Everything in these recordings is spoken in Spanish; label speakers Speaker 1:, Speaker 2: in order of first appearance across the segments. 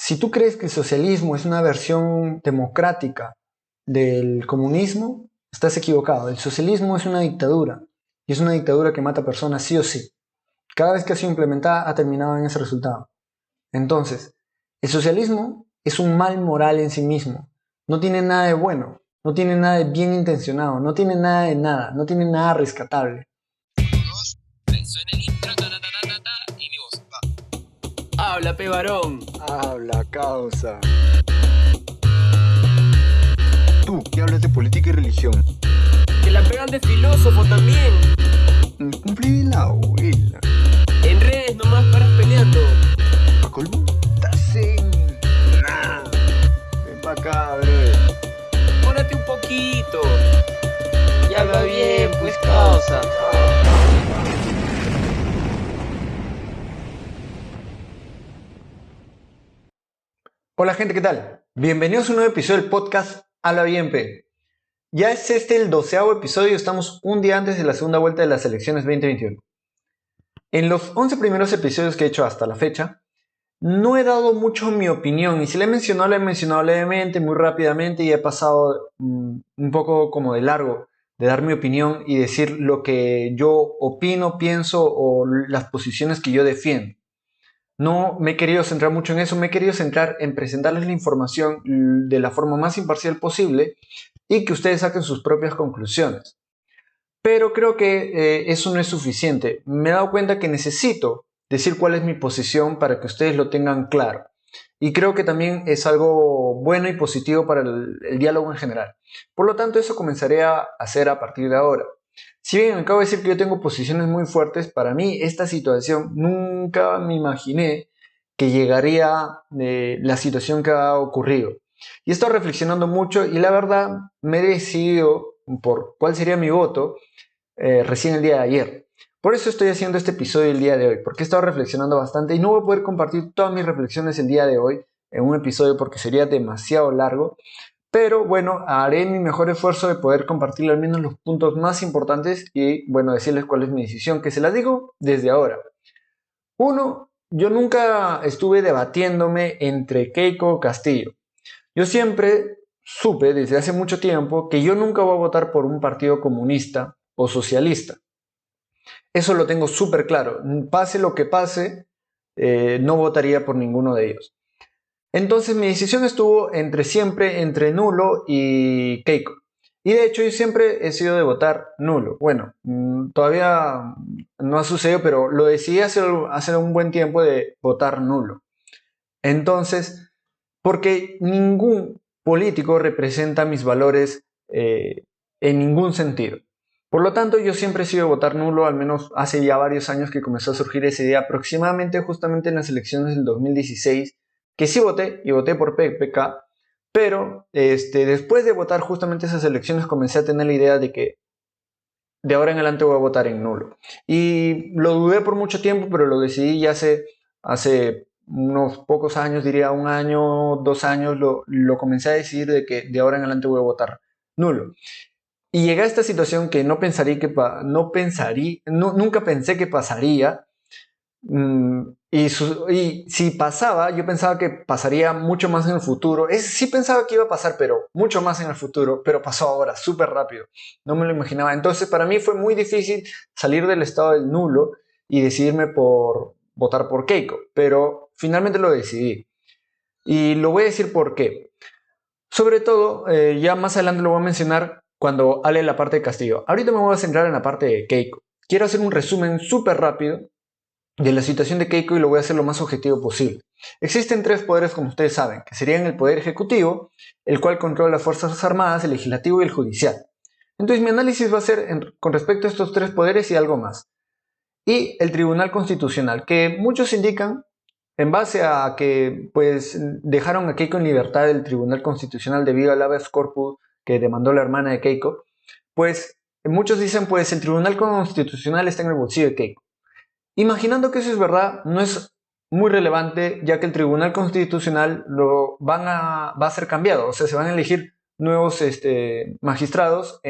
Speaker 1: Si tú crees que el socialismo es una versión democrática del comunismo, estás equivocado. El socialismo es una dictadura, y es una dictadura que mata personas sí o sí. Cada vez que ha sido implementada ha terminado en ese resultado. Entonces, el socialismo es un mal moral en sí mismo. No tiene nada de bueno, no tiene nada de bien intencionado, no tiene nada de nada, no tiene nada rescatable.
Speaker 2: Suena el intro, y mi voz va. Habla, pe varón.
Speaker 3: Habla, causa. Tú, que hablas de política y religión.
Speaker 2: Que la pegan de filósofo también.
Speaker 3: Cumplí de la abuela.
Speaker 2: En redes nomás paras peleando.
Speaker 3: ¿Pa' colmo? Estás en... Nah. Ven pa' acá, brother.
Speaker 2: Pórate un poquito.
Speaker 4: Ya va bien, pues causa.
Speaker 1: Hola gente, ¿qué tal? Bienvenidos a un nuevo episodio del podcast Habla Bien P. Ya es el 12º episodio y estamos un día antes de la segunda vuelta de las elecciones 2021. En los 11 primeros episodios que he hecho hasta la fecha, no he dado mucho mi opinión, y si la he mencionado levemente, muy rápidamente, y he pasado un poco como de largo de dar mi opinión y decir lo que yo opino, pienso o las posiciones que yo defiendo. No me he querido centrar mucho en eso, me he querido centrar en presentarles la información de la forma más imparcial posible y que ustedes saquen sus propias conclusiones. Pero creo que eso no es suficiente. Me he dado cuenta que necesito decir cuál es mi posición para que ustedes lo tengan claro. Y creo que también es algo bueno y positivo para el diálogo en general. Por lo tanto, eso comenzaré a hacer a partir de ahora. Si bien acabo de decir que yo tengo posiciones muy fuertes, para mí esta situación nunca me imaginé que llegaría la situación que ha ocurrido. Y he estado reflexionando mucho y la verdad me he decidido por cuál sería mi voto recién el día de ayer. Por eso estoy haciendo este episodio el día de hoy, porque he estado reflexionando bastante y no voy a poder compartir todas mis reflexiones el día de hoy en un episodio porque sería demasiado largo. Pero bueno, haré mi mejor esfuerzo de poder compartir al menos los puntos más importantes y bueno, decirles cuál es mi decisión, que se la digo desde ahora. Uno, yo nunca estuve debatiéndome entre Keiko o Castillo. Yo siempre supe desde hace mucho tiempo que yo nunca voy a votar por un partido comunista o socialista. Eso lo tengo súper claro. Pase lo que pase, no votaría por ninguno de ellos. Entonces mi decisión estuvo siempre entre nulo y Keiko. Y de hecho yo siempre he sido de votar nulo. Bueno, todavía no ha sucedido, pero lo decidí hace un buen tiempo de votar nulo. Entonces, porque ningún político representa mis valores en ningún sentido. Por lo tanto, yo siempre he sido de votar nulo, al menos hace ya varios años que comenzó a surgir esa idea, aproximadamente justamente en las elecciones del 2016, que sí voté, y voté por PPK, pero después de votar justamente esas elecciones comencé a tener la idea de que de ahora en adelante voy a votar en nulo. Y lo dudé por mucho tiempo, pero lo decidí ya hace unos pocos años, diría 1 año, 2 años, lo comencé a decidir de que de ahora en adelante voy a votar nulo. Y llegué a esta situación que nunca pensé que pasaría. Y si pasaba, yo pensaba que pasaría mucho más en el futuro. Sí pensaba que iba a pasar, pero mucho más en el futuro, pero pasó ahora, súper rápido. No me lo imaginaba. Entonces, para mí fue muy difícil salir del estado del nulo y decidirme por votar por Keiko, pero finalmente lo decidí. Y lo voy a decir por qué. Sobre todo, ya más adelante lo voy a mencionar cuando hable la parte de Castillo. Ahorita me voy a centrar en la parte de Keiko. Quiero hacer un resumen súper rápido de la situación de Keiko y lo voy a hacer lo más objetivo posible. Existen 3 poderes, como ustedes saben, que serían el poder ejecutivo, el cual controla las fuerzas armadas, el legislativo y el judicial. Entonces mi análisis va a ser con respecto a estos 3 poderes y algo más. Y el Tribunal Constitucional, que muchos indican, en base a que pues dejaron a Keiko en libertad del Tribunal Constitucional debido al habeas corpus que demandó la hermana de Keiko, pues muchos dicen pues el Tribunal Constitucional está en el bolsillo de Keiko. Imaginando que eso es verdad, no es muy relevante, ya que el Tribunal Constitucional va a ser cambiado, o sea, se van a elegir nuevos magistrados.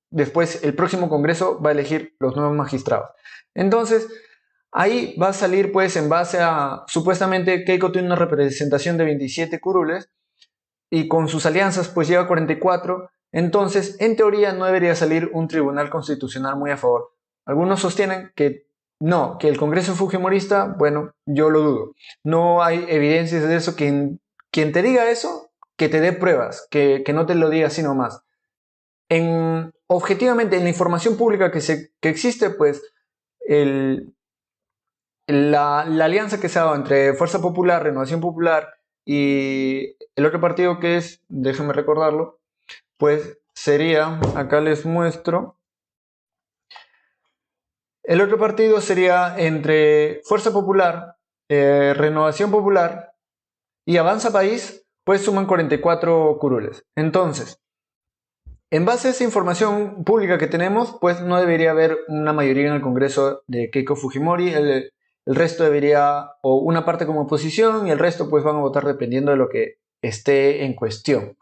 Speaker 1: Después, el próximo Congreso va a elegir los nuevos magistrados. Entonces, Ahí va a salir pues en base a, supuestamente Keiko tiene una representación de 27 curules y con sus alianzas pues lleva 44, entonces en teoría no debería salir un tribunal constitucional muy a favor. Algunos sostienen que no, que el Congreso Fujimorista, bueno, yo lo dudo. No hay evidencias de eso. Quien te diga eso, que te dé pruebas, que no te lo diga así nomás. Objetivamente, en la información pública que existe, pues la alianza que se ha dado entre Fuerza Popular, Renovación Popular y el otro partido que es, déjenme recordarlo, pues sería, acá les muestro, el otro partido sería entre Fuerza Popular, Renovación Popular y Avanza País, pues suman 44 curules. Entonces, en base a esa información pública que tenemos, pues no debería haber una mayoría en el Congreso de Keiko Fujimori. El resto debería, o una parte como oposición, y el resto pues van a votar dependiendo de lo que esté en cuestión.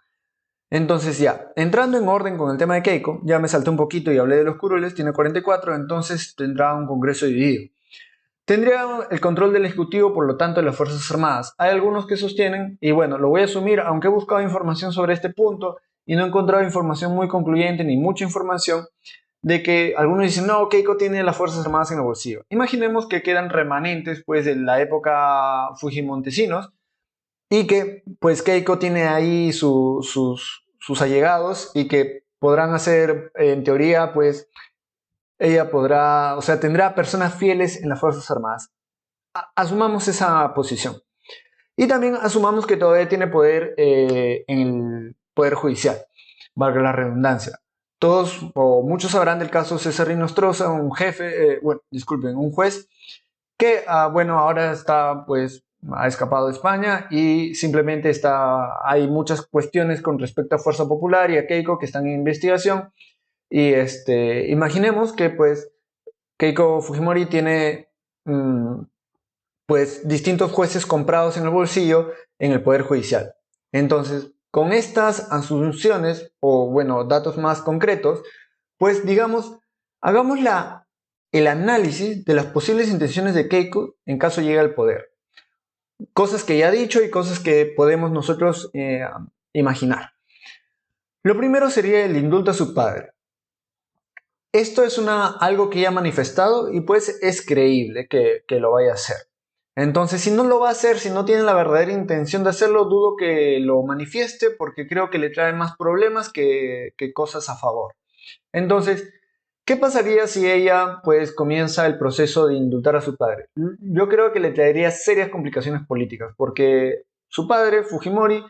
Speaker 1: Entonces ya, entrando en orden con el tema de Keiko, ya me salté un poquito y hablé de los curules, tiene 44, entonces tendrá un Congreso dividido. Tendría el control del Ejecutivo, por lo tanto, de las Fuerzas Armadas. Hay algunos que sostienen, y bueno, lo voy a asumir, aunque he buscado información sobre este punto y no he encontrado información muy concluyente ni mucha información, de que algunos dicen, no, Keiko tiene las Fuerzas Armadas en el bolsillo. Imaginemos que quedan remanentes pues de la época Fujimontesinos y que pues Keiko tiene ahí sus allegados y que podrán hacer, en teoría, pues ella podrá, o sea, tendrá personas fieles en las Fuerzas Armadas. Asumamos esa posición. Y también asumamos que todavía tiene poder en el Poder Judicial, valga la redundancia. Todos o muchos sabrán del caso César Rinostroza, un jefe, un juez que, bueno, ahora está, pues, ha escapado de España y simplemente hay muchas cuestiones con respecto a Fuerza Popular y a Keiko que están en investigación. Y imaginemos que, pues, Keiko Fujimori tiene, pues, distintos jueces comprados en el bolsillo en el Poder Judicial. Entonces, con estas asunciones, o bueno, datos más concretos, pues digamos, hagamos el análisis de las posibles intenciones de Keiko en caso llegue al poder. Cosas que ya ha dicho y cosas que podemos nosotros imaginar. Lo primero sería el indulto a su padre. Esto es algo que ya ha manifestado y pues es creíble que lo vaya a hacer. Entonces, si no lo va a hacer, si no tiene la verdadera intención de hacerlo, dudo que lo manifieste porque creo que le trae más problemas que cosas a favor. Entonces, ¿qué pasaría si ella pues comienza el proceso de indultar a su padre? Yo creo que le traería serias complicaciones políticas porque su padre, Fujimori,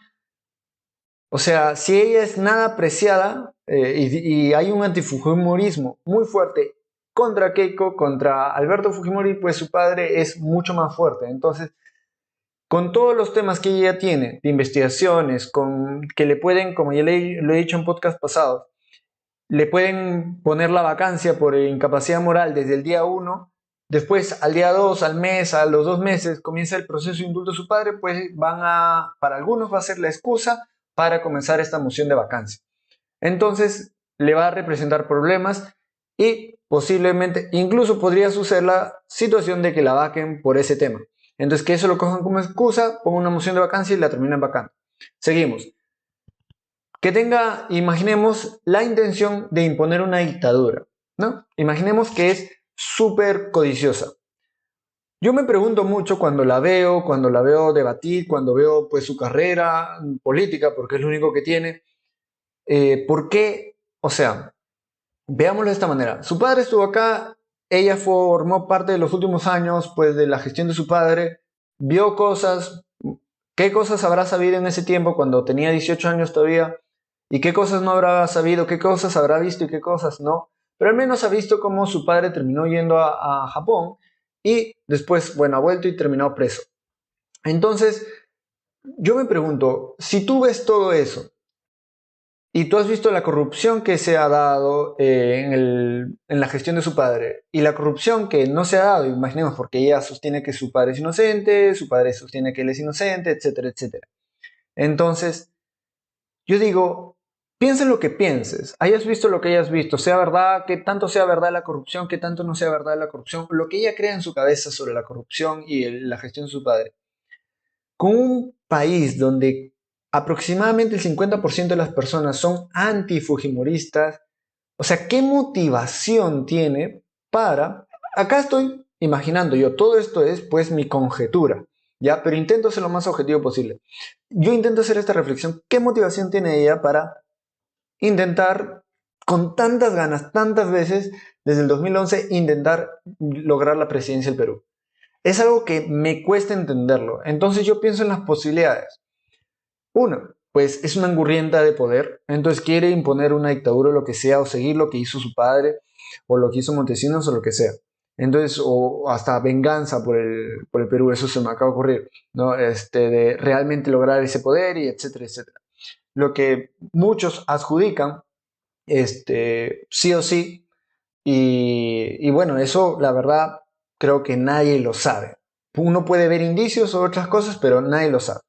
Speaker 1: o sea, si ella es nada apreciada y hay un antifujimorismo muy fuerte contra Keiko, contra Alberto Fujimori, pues su padre es mucho más fuerte. Entonces, con todos los temas que ella tiene, de investigaciones, que le pueden, como ya lo he dicho en podcast pasados, le pueden poner la vacancia por incapacidad moral desde el día 1, después al día 2, al mes, a los 2 meses, comienza el proceso de indulto de su padre, pues para algunos va a ser la excusa para comenzar esta moción de vacancia. Entonces, le va a representar problemas y posiblemente, incluso podría suceder la situación de que la vaquen por ese tema. Entonces, que eso lo cojan como excusa, pongan una moción de vacancia y la terminan vacando. Seguimos. Que tenga, imaginemos, la intención de imponer una dictadura, ¿no? Imaginemos que es súper codiciosa. Yo me pregunto mucho cuando la veo debatir, cuando veo pues su carrera política, porque es lo único que tiene, ¿por qué? O sea, veámoslo de esta manera. Su padre estuvo acá, ella formó parte de los últimos años pues de la gestión de su padre, vio cosas, ¿qué cosas habrá sabido en ese tiempo cuando tenía 18 años todavía? ¿Y qué cosas no habrá sabido? ¿Qué cosas habrá visto y qué cosas no? Pero al menos ha visto cómo su padre terminó yendo a Japón y después, bueno, ha vuelto y terminó preso. Entonces, yo me pregunto, si tú ves todo eso y tú has visto la corrupción que se ha dado en la gestión de su padre y la corrupción que no se ha dado, imaginemos, porque ella sostiene que su padre es inocente, su padre sostiene que él es inocente, etcétera, etcétera. Entonces, yo digo, piensa en lo que pienses, hayas visto lo que hayas visto, sea verdad, que tanto sea verdad la corrupción, que tanto no sea verdad la corrupción, lo que ella crea en su cabeza sobre la corrupción y la gestión de su padre. Con un país donde aproximadamente el 50% de las personas son antifujimoristas, o sea, ¿qué motivación tiene para... Acá estoy imaginando yo, todo esto es pues mi conjetura, ¿ya? Pero intento ser lo más objetivo posible. Yo intento hacer esta reflexión, ¿qué motivación tiene ella para intentar con tantas ganas, tantas veces, desde el 2011, intentar lograr la presidencia del Perú? Es algo que me cuesta entenderlo. Entonces yo pienso en las posibilidades. Uno, pues es una angurrienta de poder, entonces quiere imponer una dictadura o lo que sea, o seguir lo que hizo su padre, o lo que hizo Montesinos, o lo que sea. Entonces, o hasta venganza por el Perú, eso se me acaba de ocurrir, ¿no? De realmente lograr ese poder y etcétera, etcétera. Lo que muchos adjudican, sí o sí, y bueno, eso la verdad creo que nadie lo sabe. Uno puede ver indicios o otras cosas, pero nadie lo sabe.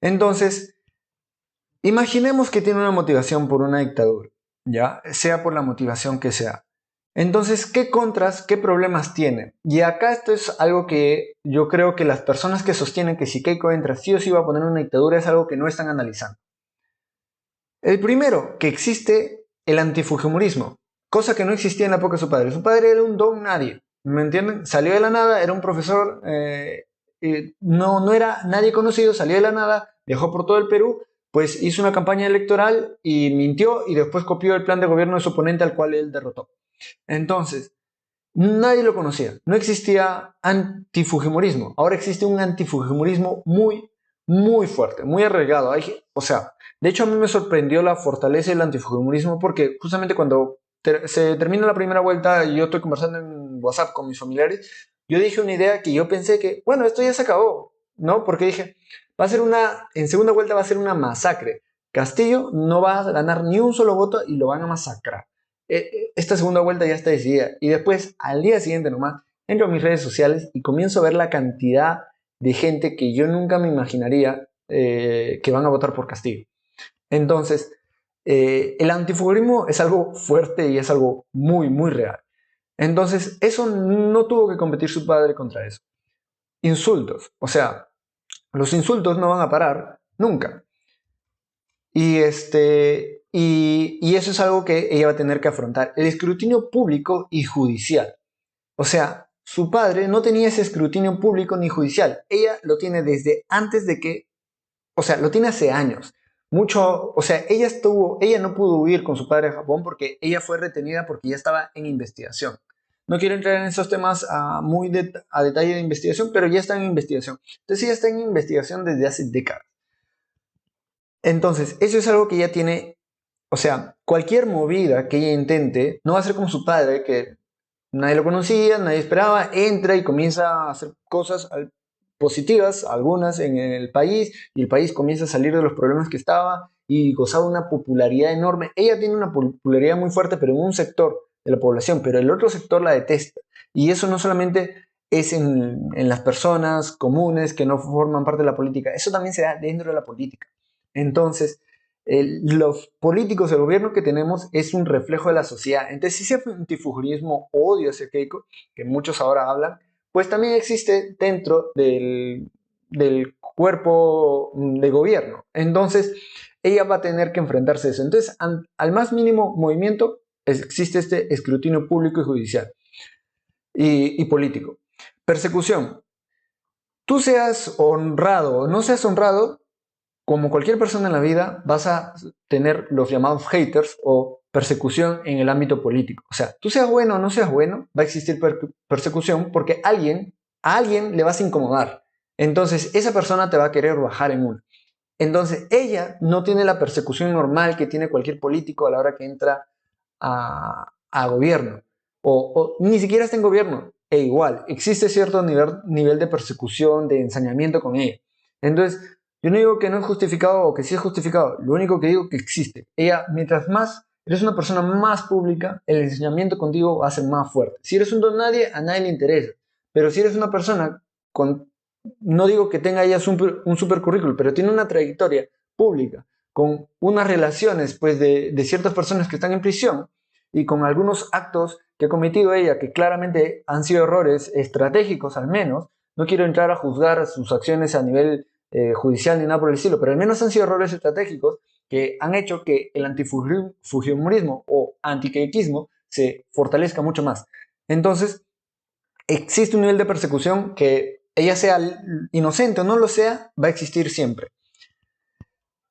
Speaker 1: Entonces, imaginemos que tiene una motivación por una dictadura, ¿ya? Sea por la motivación que sea. Entonces, ¿qué contras, qué problemas tiene? Y acá esto es algo que yo creo que las personas que sostienen que si Keiko entra sí o sí va a poner una dictadura es algo que no están analizando. El primero, que existe el antifujimorismo, cosa que no existía en la época de su padre. Su padre era un don nadie, ¿me entienden? Salió de la nada, era un profesor, no era nadie conocido, salió de la nada, viajó por todo el Perú, pues hizo una campaña electoral y mintió y después copió el plan de gobierno de su oponente al cual él derrotó. Entonces, nadie lo conocía, no existía antifujimorismo. Ahora existe un antifujimorismo muy, muy fuerte, muy arraigado. O sea, de hecho a mí me sorprendió la fortaleza del antifujimorismo porque justamente cuando se termina la primera vuelta y yo estoy conversando en WhatsApp con mis familiares, yo dije una idea que yo pensé que, bueno, esto ya se acabó, ¿no? Porque dije, en segunda vuelta va a ser una masacre. Castillo no va a ganar ni un solo voto y lo van a masacrar. Esta segunda vuelta ya está decidida. Y después, al día siguiente nomás, entro a mis redes sociales y comienzo a ver la cantidad de gente que yo nunca me imaginaría que van a votar por Castillo. Entonces, el antifuturismo es algo fuerte y es algo muy, muy real. Entonces, eso no tuvo que competir su padre contra eso. Insultos. O sea, los insultos no van a parar nunca. Y eso es algo que ella va a tener que afrontar. El escrutinio público y judicial. O sea, su padre no tenía ese escrutinio público ni judicial. Ella lo tiene desde antes de que... O sea, lo tiene hace años. Ella no pudo huir con su padre a Japón porque ella fue retenida porque ya estaba en investigación. No quiero entrar en esos temas a detalle de investigación, pero ya está en investigación. Entonces ella está en investigación desde hace décadas. Entonces, eso es algo que ella tiene, o sea, cualquier movida que ella intente, no va a ser como su padre, que nadie lo conocía, nadie esperaba, entra y comienza a hacer cosas positivas, algunas en el país, y el país comienza a salir de los problemas que estaba y gozaba una popularidad enorme. Ella tiene una popularidad muy fuerte, pero en un sector de la población, pero el otro sector la detesta. Y eso no solamente es en las personas comunes que no forman parte de la política, eso también se da dentro de la política. Entonces, los políticos del gobierno que tenemos es un reflejo de la sociedad. Entonces, si ese antifuturismo, odio hacia Keiko, que muchos ahora hablan, pues también existe dentro del cuerpo de gobierno. Entonces, ella va a tener que enfrentarse a eso. Entonces, al más mínimo movimiento, existe este escrutinio público y judicial y político. Persecución. Tú seas honrado o no seas honrado, como cualquier persona en la vida, vas a tener los llamados haters o persecución en el ámbito político. O sea, tú seas bueno o no seas bueno, va a existir persecución porque a alguien le vas a incomodar. Entonces, esa persona te va a querer bajar en una. Entonces, ella no tiene la persecución normal que tiene cualquier político a la hora que entra a gobierno. O ni siquiera está en gobierno. E igual, existe cierto nivel de persecución, de ensañamiento con ella. Entonces, yo no digo que no es justificado o que sí es justificado. Lo único que digo es que existe. Ella, mientras más eres una persona más pública, el ensañamiento contigo va a ser más fuerte. Si eres un don nadie, a nadie le interesa. Pero si eres una persona con... No digo que tenga ella un super currículum, pero tiene una trayectoria pública, con unas relaciones pues, de ciertas personas que están en prisión y con algunos actos que ha cometido ella que claramente han sido errores estratégicos al menos. No quiero entrar a juzgar sus acciones a nivel judicial ni nada por el estilo, pero al menos han sido errores estratégicos que han hecho que el antifujimorismo o antiquequismo se fortalezca mucho más. Entonces, existe un nivel de persecución que ella sea inocente o no lo sea, va a existir siempre.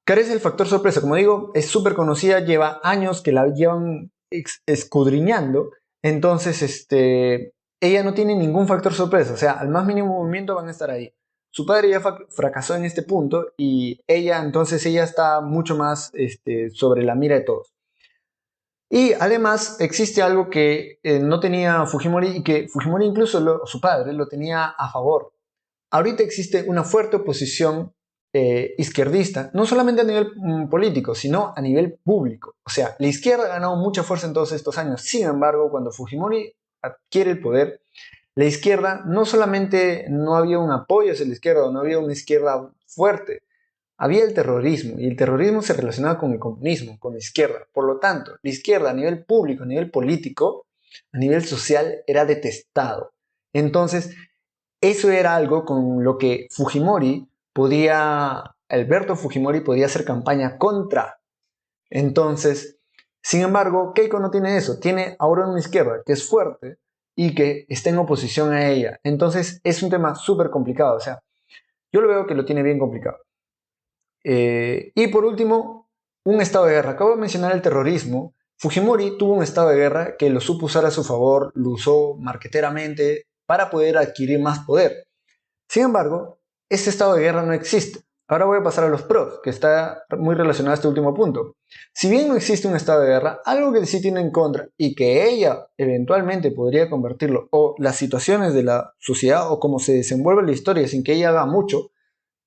Speaker 1: Carece el factor sorpresa, como digo, es súper conocida, lleva años que la llevan escudriñando, entonces ella no tiene ningún factor sorpresa, o sea, al más mínimo movimiento van a estar ahí. Su padre ya fracasó en este punto y ella está mucho más sobre la mira de todos. Y además existe algo que no tenía Fujimori y que Fujimori incluso su padre lo tenía a favor. Ahorita existe una fuerte oposición izquierdista, no solamente a nivel político, sino a nivel público. O sea, la izquierda ha ganado mucha fuerza en todos estos años. Sin embargo, cuando Fujimori adquiere el poder, la izquierda no solamente no había un apoyo hacia la izquierda, no había una izquierda fuerte, había el terrorismo, y el terrorismo se relacionaba con el comunismo, con la izquierda. Por lo tanto, la izquierda a nivel público, a nivel político, a nivel social, era detestado. Entonces, eso era algo con lo que Alberto Fujimori podía hacer campaña contra. Entonces, sin embargo, Keiko no tiene eso, tiene ahora una izquierda que es fuerte y que está en oposición a ella. Entonces, es un tema súper complicado, o sea, yo lo veo que lo tiene bien complicado. Y por último, un estado de guerra. Acabo de mencionar el terrorismo. Fujimori tuvo un estado de guerra que lo supo usar a su favor, lo usó marqueteramente para poder adquirir más poder. Sin embargo, este estado de guerra no existe. Ahora voy a pasar a los pros, que está muy relacionado a este último punto. Si bien no existe un estado de guerra, algo que sí tiene en contra y que ella eventualmente podría convertirlo, o las situaciones de la sociedad o cómo se desenvuelve la historia sin que ella haga mucho,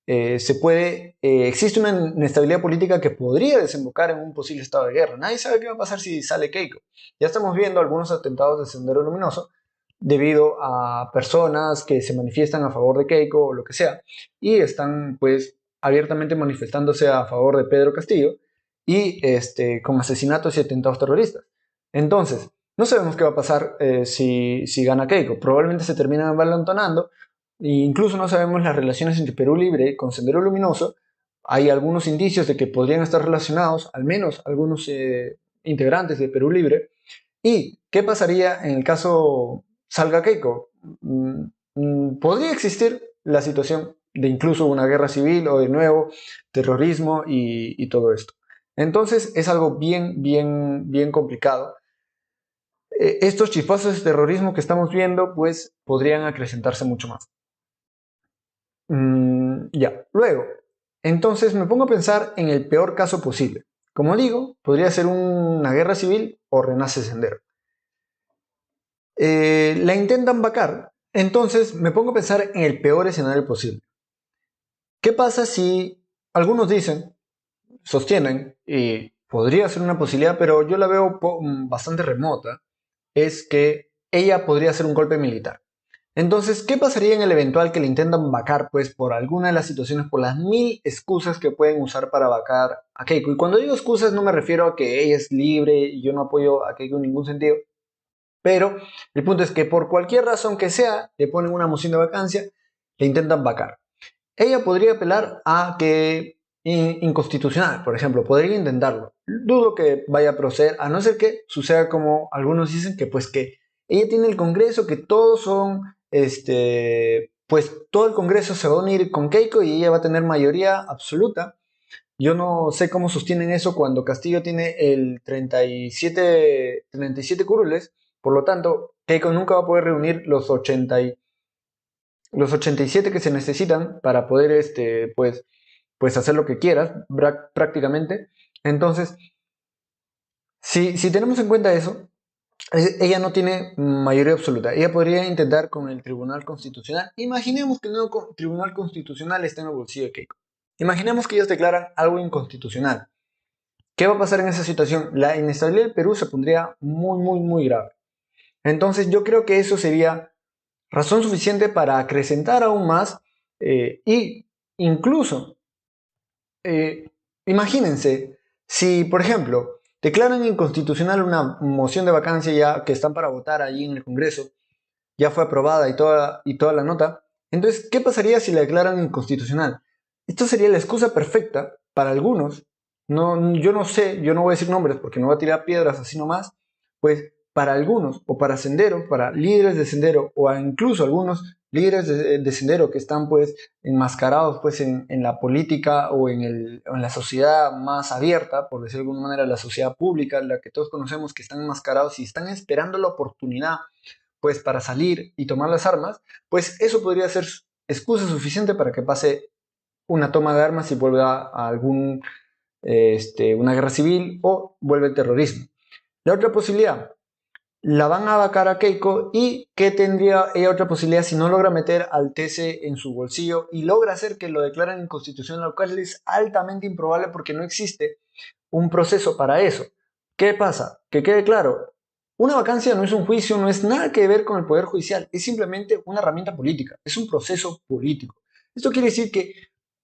Speaker 1: existe una inestabilidad política que podría desembocar en un posible estado de guerra. Nadie sabe qué va a pasar si sale Keiko. Ya estamos viendo algunos atentados de Sendero Luminoso debido a personas que se manifiestan a favor de Keiko o lo que sea y están pues abiertamente manifestándose a favor de Pedro Castillo y con asesinatos y atentados terroristas. Entonces, no sabemos qué va a pasar si gana Keiko. Probablemente se terminan envalentonando. Incluso no sabemos las relaciones entre Perú Libre con Sendero Luminoso. Hay algunos indicios de que podrían estar relacionados, al menos algunos integrantes de Perú Libre. ¿Y qué pasaría en el caso salga Keiko? Podría existir la situación de incluso una guerra civil o de nuevo terrorismo y todo esto. Entonces es algo bien, bien, bien complicado. Estos chispazos de terrorismo que estamos viendo pues podrían acrecentarse mucho más. Ya, luego, entonces me pongo a pensar en el peor caso posible. Como digo, podría ser una guerra civil o renace Sendero. La intentan vacar, entonces me pongo a pensar en el peor escenario posible. ¿Qué pasa si algunos sostienen, y podría ser una posibilidad, pero yo la veo bastante remota, es que ella podría hacer un golpe militar? Entonces, ¿qué pasaría en el eventual que le intentan vacar? Pues por alguna de las situaciones, por las 1000 excusas que pueden usar para vacar a Keiko. Y cuando digo excusas no me refiero a que ella es libre y yo no apoyo a Keiko en ningún sentido. Pero el punto es que por cualquier razón que sea, le ponen una moción de vacancia, le intentan vacar. Ella podría apelar a que inconstitucional, por ejemplo, podría intentarlo. Dudo que vaya a proceder, a no ser que suceda como algunos dicen, que pues que ella tiene el Congreso, que todos son pues todo el Congreso se va a unir con Keiko y ella va a tener mayoría absoluta. Yo no sé cómo sostienen eso cuando Castillo tiene el 37 curules, por lo tanto, Keiko nunca va a poder reunir los 87 que se necesitan para poder pues hacer lo que quieras prácticamente. Entonces, si tenemos en cuenta eso, ella no tiene mayoría absoluta. Ella podría intentar con el Tribunal Constitucional. Imaginemos que el nuevo Tribunal Constitucional está en el bolsillo de Keiko. Imaginemos que ellos declaran algo inconstitucional. ¿Qué va a pasar en esa situación? La inestabilidad del Perú se pondría muy, muy, muy grave. Entonces yo creo que eso sería razón suficiente para acrecentar aún más y incluso imagínense, si por ejemplo declaran inconstitucional una moción de vacancia ya que están para votar allí en el Congreso, ya fue aprobada y toda la nota, entonces, ¿qué pasaría si la declaran inconstitucional? Esto sería la excusa perfecta para algunos, no, yo no sé, yo no voy a decir nombres porque no voy a tirar piedras así nomás, pues para algunos, o para Sendero, para líderes de Sendero, o incluso algunos líderes de Sendero que están pues enmascarados pues en la política o en la sociedad más abierta, por decirlo de alguna manera, la sociedad pública, la que todos conocemos, que están enmascarados y están esperando la oportunidad pues para salir y tomar las armas, pues eso podría ser excusa suficiente para que pase una toma de armas y vuelva a una guerra civil o vuelve el terrorismo. La otra posibilidad, la van a vacar a Keiko y ¿qué tendría ella otra posibilidad si no logra meter al TC en su bolsillo y logra hacer que lo declaren inconstitucional, lo cual es altamente improbable porque no existe un proceso para eso? ¿Qué pasa? Que quede claro, una vacancia no es un juicio, no es nada que ver con el Poder Judicial, es simplemente una herramienta política, es un proceso político. Esto quiere decir que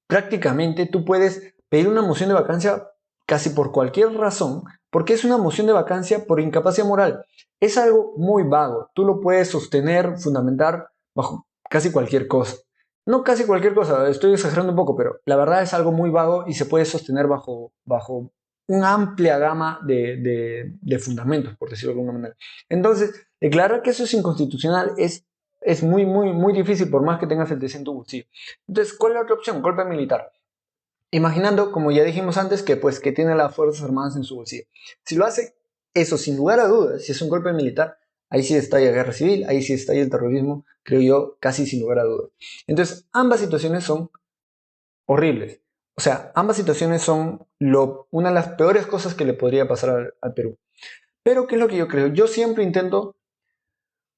Speaker 1: prácticamente tú puedes pedir una moción de vacancia casi por cualquier razón, porque es una moción de vacancia por incapacidad moral. Es algo muy vago, tú lo puedes sostener, fundamentar bajo casi cualquier cosa. No casi cualquier cosa, estoy exagerando un poco, pero la verdad es algo muy vago y se puede sostener bajo una amplia gama de fundamentos, por decirlo de alguna manera. Entonces, declarar que eso es inconstitucional es muy, muy, muy difícil por más que tengas el TC en tu bolsillo. Entonces, ¿cuál es la otra opción? Golpe militar. Imaginando, como ya dijimos antes, que tiene las Fuerzas Armadas en su bolsillo. Si lo hace, eso sin lugar a dudas, si es un golpe militar, ahí sí estalla guerra civil, ahí sí estalla el terrorismo, creo yo, casi sin lugar a dudas. Entonces, ambas situaciones son horribles. O sea, ambas situaciones son una de las peores cosas que le podría pasar al Perú. Pero, ¿qué es lo que yo creo? Yo siempre intento,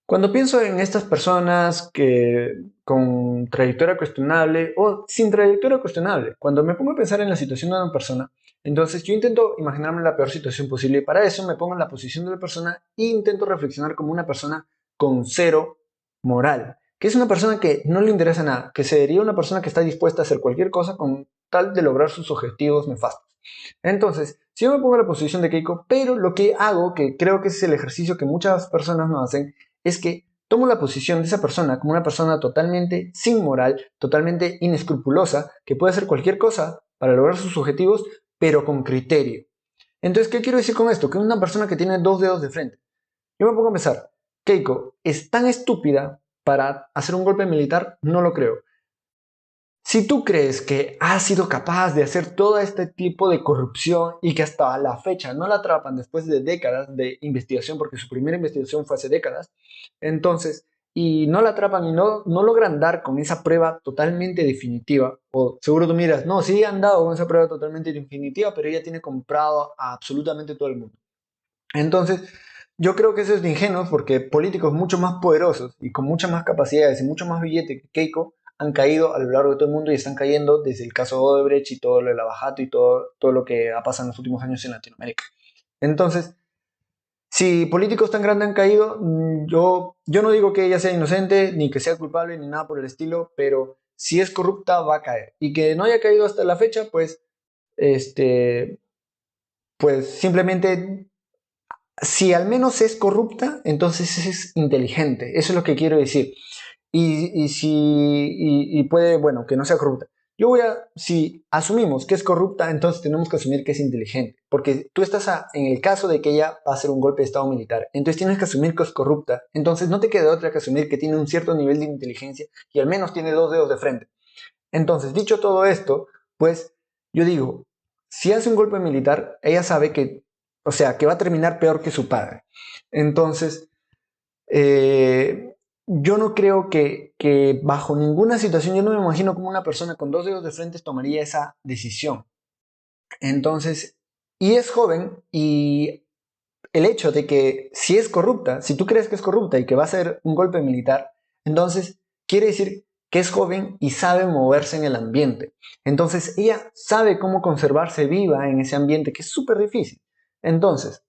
Speaker 1: cuando pienso en estas personas que con trayectoria cuestionable o sin trayectoria cuestionable, cuando me pongo a pensar en la situación de una persona, entonces yo intento imaginarme la peor situación posible y para eso me pongo en la posición de la persona e intento reflexionar como una persona con cero moral, que es una persona que no le interesa nada, que sería una persona que está dispuesta a hacer cualquier cosa con tal de lograr sus objetivos nefastos. Entonces, si yo me pongo en la posición de Keiko, pero lo que hago, que creo que es el ejercicio que muchas personas no hacen, es que tomo la posición de esa persona como una persona totalmente sin moral, totalmente inescrupulosa, que puede hacer cualquier cosa para lograr sus objetivos, pero con criterio. Entonces, ¿qué quiero decir con esto? Que es una persona que tiene dos dedos de frente. Yo me pongo a pensar, Keiko es tan estúpida para hacer un golpe militar, no lo creo. Si tú crees que ha sido capaz de hacer todo este tipo de corrupción y que hasta la fecha no la atrapan después de décadas de investigación, porque su primera investigación fue hace décadas, entonces, y no la atrapan y no logran dar con esa prueba totalmente definitiva, o seguro tú miras, no, sí han dado con esa prueba totalmente definitiva, pero ella tiene comprado a absolutamente todo el mundo. Entonces, yo creo que eso es de ingenuo porque políticos mucho más poderosos y con muchas más capacidades y mucho más billete que Keiko han caído a lo largo de todo el mundo y están cayendo desde el caso Odebrecht y todo lo de Lavajato y todo lo que ha pasado en los últimos años en Latinoamérica. Entonces, si políticos tan grandes han caído, yo no digo que ella sea inocente ni que sea culpable ni nada por el estilo, pero si es corrupta va a caer. Y que no haya caído hasta la fecha, pues simplemente si al menos es corrupta, entonces es inteligente. Eso es lo que quiero decir. Y puede, bueno, que no sea corrupta. Si asumimos que es corrupta, entonces tenemos que asumir que es inteligente. Porque tú estás en el caso de que ella va a hacer un golpe de Estado militar. Entonces tienes que asumir que es corrupta. Entonces no te queda otra que asumir que tiene un cierto nivel de inteligencia y al menos tiene dos dedos de frente. Entonces, dicho todo esto, pues yo digo, si hace un golpe militar, ella sabe que va a terminar peor que su padre. Entonces, yo no creo que bajo ninguna situación, yo no me imagino cómo una persona con dos dedos de frente tomaría esa decisión. Entonces, y es joven, y el hecho de que si es corrupta, si tú crees que es corrupta y que va a hacer un golpe militar, entonces quiere decir que es joven y sabe moverse en el ambiente. Entonces, ella sabe cómo conservarse viva en ese ambiente, que es súper difícil. Entonces,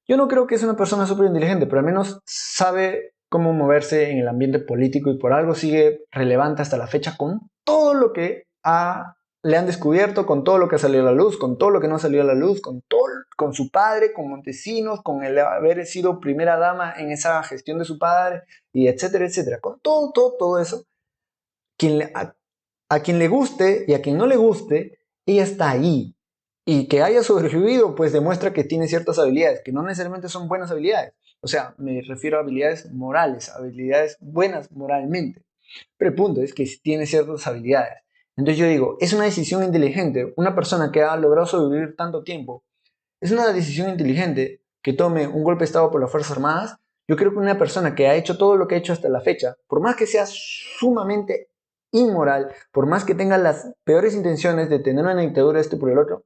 Speaker 1: yo no creo que es una persona súper inteligente, pero al menos sabe cómo moverse en el ambiente político y por algo sigue relevante hasta la fecha con todo lo que ha le han descubierto con todo lo que ha salido a la luz, con todo lo que no ha salido a la luz, con su padre, con Montesinos, con el haber sido primera dama en esa gestión de su padre, y etcétera, etcétera. Con todo eso, a quien le guste y a quien no le guste, ella está ahí. Y que haya sobrevivido, pues demuestra que tiene ciertas habilidades, que no necesariamente son buenas habilidades. O sea, me refiero a habilidades morales, habilidades buenas moralmente. Pero el punto es que tiene ciertas habilidades. Entonces yo digo, es una decisión inteligente. Una persona que ha logrado sobrevivir tanto tiempo, es una decisión inteligente que tome un golpe de Estado por las Fuerzas Armadas. Yo creo que una persona que ha hecho todo lo que ha hecho hasta la fecha, por más que sea sumamente inmoral, por más que tenga las peores intenciones de tener una dictadura por el otro,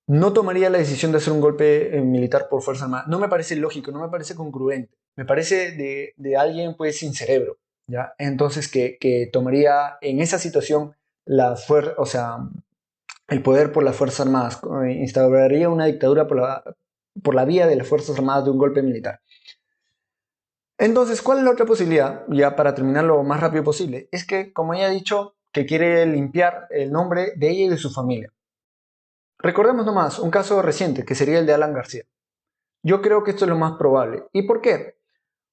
Speaker 1: no tomaría la decisión de hacer un golpe militar por Fuerza Armada. No me parece lógico, no me parece congruente. Me parece de alguien pues sin cerebro, ¿ya? Entonces que tomaría en esa situación o sea, el poder por las Fuerzas Armadas, instauraría una dictadura por la vía de las Fuerzas Armadas de un golpe militar. Entonces, ¿cuál es la otra posibilidad? Ya para terminar lo más rápido posible, es que, como ella ha dicho, que quiere limpiar el nombre de ella y de su familia. Recordemos nomás un caso reciente, que sería el de Alan García. Yo creo que esto es lo más probable. ¿Y por qué?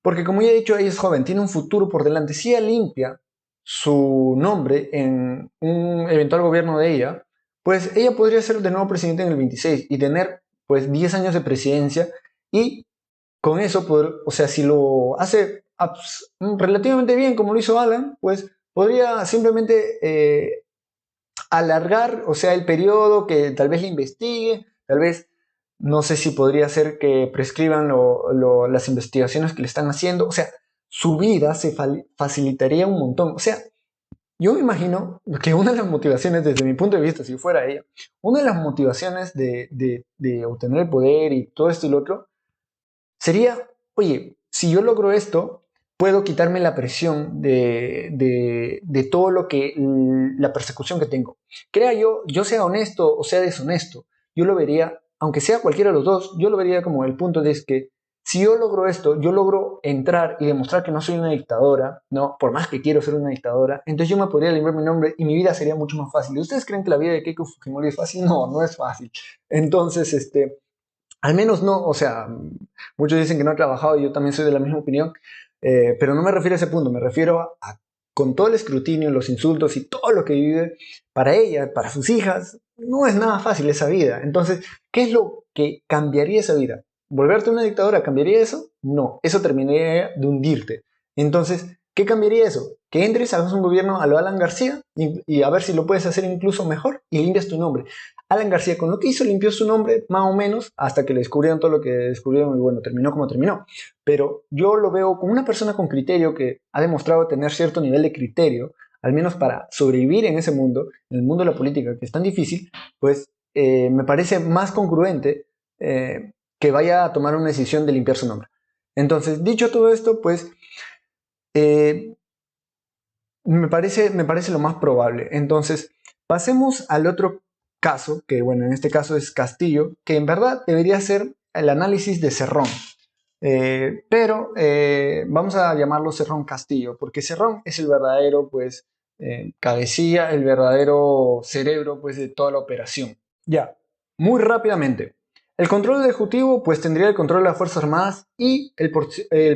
Speaker 1: Porque, como ya he dicho, ella es joven, tiene un futuro por delante. Si ella limpia su nombre en un eventual gobierno de ella, pues ella podría ser de nuevo presidente en el 26 y tener pues 10 años de presidencia, y con eso poder, o sea, si lo hace relativamente bien como lo hizo Alan, pues podría simplemente alargar, o sea, el periodo, que tal vez le investigue, tal vez, no sé si podría ser que prescriban las investigaciones que le están haciendo. O sea, su vida se facilitaría un montón. O sea, yo me imagino que una de las motivaciones, desde mi punto de vista, si fuera ella, una de las motivaciones de obtener el poder y todo esto y lo otro, sería, oye, si yo logro esto, puedo quitarme la presión de todo lo que, la persecución que tengo. Crea yo sea honesto o sea deshonesto, yo lo vería, aunque sea cualquiera de los dos, yo lo vería como el punto de que si yo logro esto, yo logro entrar y demostrar que no soy una dictadora, ¿no? Por más que quiero ser una dictadora, entonces yo me podría limpiar mi nombre y mi vida sería mucho más fácil. ¿Ustedes creen que la vida de Keiko Fujimori es fácil? No, no es fácil. Entonces, al menos no, o sea, muchos dicen que no ha trabajado y yo también soy de la misma opinión, pero no me refiero a ese punto, me refiero con todo el escrutinio, los insultos y todo lo que vive, para ella, para sus hijas, no es nada fácil esa vida. Entonces, ¿qué es lo que cambiaría esa vida? ¿Volverte una dictadora cambiaría eso? No, eso terminaría de hundirte. Entonces, ¿qué cambiaría eso? Que entres, hagas un gobierno a lo Alan García y a ver si lo puedes hacer incluso mejor y limpias tu nombre. Alan García, con lo que hizo, limpió su nombre más o menos hasta que le descubrieron todo lo que descubrieron y bueno, terminó como terminó. Pero yo lo veo como una persona con criterio que ha demostrado tener cierto nivel de criterio, al menos para sobrevivir en ese mundo, en el mundo de la política que es tan difícil, pues me parece más congruente que vaya a tomar una decisión de limpiar su nombre. Entonces, dicho todo esto, pues me parece lo más probable. Entonces, pasemos al otro caso, que bueno, en este caso es Castillo, que en verdad debería ser el análisis de Cerrón. Pero vamos a llamarlo Cerrón Castillo, porque Cerrón es el verdadero, pues, cabecilla, el verdadero cerebro, pues, de toda la operación. Ya, muy rápidamente. El control del Ejecutivo, pues, tendría el control de las Fuerzas Armadas y el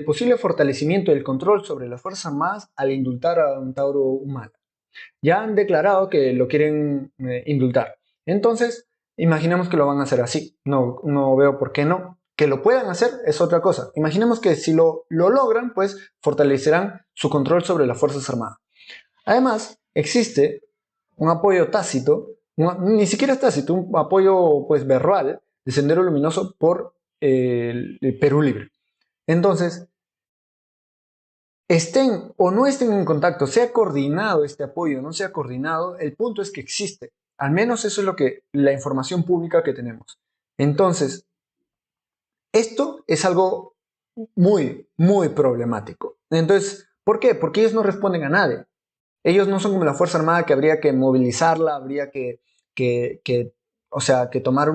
Speaker 1: posible fortalecimiento del control sobre las Fuerzas Armadas al indultar a Don Tauro Humala. Ya han declarado que lo quieren indultar. Entonces, imaginemos que lo van a hacer así. No veo por qué no. Que lo puedan hacer es otra cosa. Imaginemos que si lo logran, pues fortalecerán su control sobre las Fuerzas Armadas. Además, existe un apoyo tácito, ni siquiera es tácito, un apoyo pues verbal de Sendero Luminoso por el Perú Libre. Entonces, estén o no estén en contacto, sea coordinado este apoyo o no sea coordinado, el punto es que existe. Al menos eso es la información pública que tenemos. Entonces, esto es algo muy, muy problemático. Entonces, ¿por qué? Porque ellos no responden a nadie. Ellos no son como la Fuerza Armada, que habría que movilizarla, habría que tomar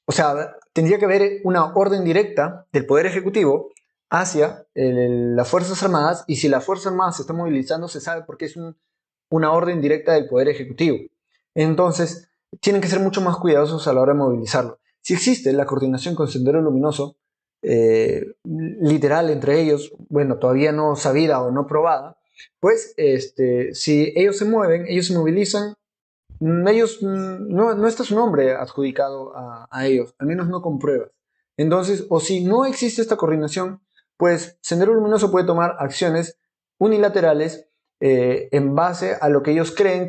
Speaker 1: o sea, tendría que haber una orden directa del Poder Ejecutivo hacia las Fuerzas Armadas, y si la Fuerza Armada se está movilizando, se sabe porque es una orden directa del Poder Ejecutivo. Entonces, tienen que ser mucho más cuidadosos a la hora de movilizarlo. Si existe la coordinación con Sendero Luminoso, literal entre ellos, bueno, todavía no sabida o no probada, pues si ellos se mueven, ellos se movilizan, ellos no está su nombre adjudicado a ellos, al menos no con pruebas. Entonces, o si no existe esta coordinación, pues Sendero Luminoso puede tomar acciones unilaterales en base a lo que ellos creen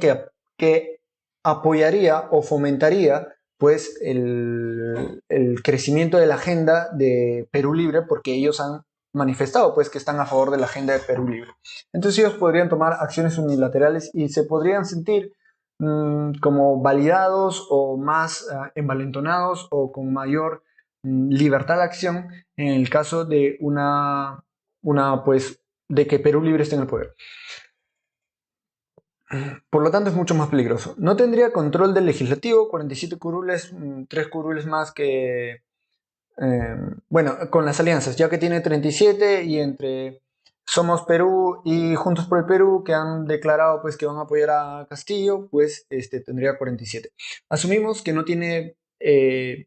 Speaker 1: que apoyaría o fomentaría pues el crecimiento de la agenda de Perú Libre, porque ellos han manifestado pues que están a favor de la agenda de Perú Libre. Entonces ellos podrían tomar acciones unilaterales y se podrían sentir como validados o más envalentonados o con mayor libertad de acción en el caso de de que Perú Libre esté en el poder. Por lo tanto, es mucho más peligroso. No tendría control del legislativo, 47 curules, 3 curules más que... con las alianzas, ya que tiene 37 y entre Somos Perú y Juntos por el Perú, que han declarado pues, que van a apoyar a Castillo, pues tendría 47. Asumimos que no tiene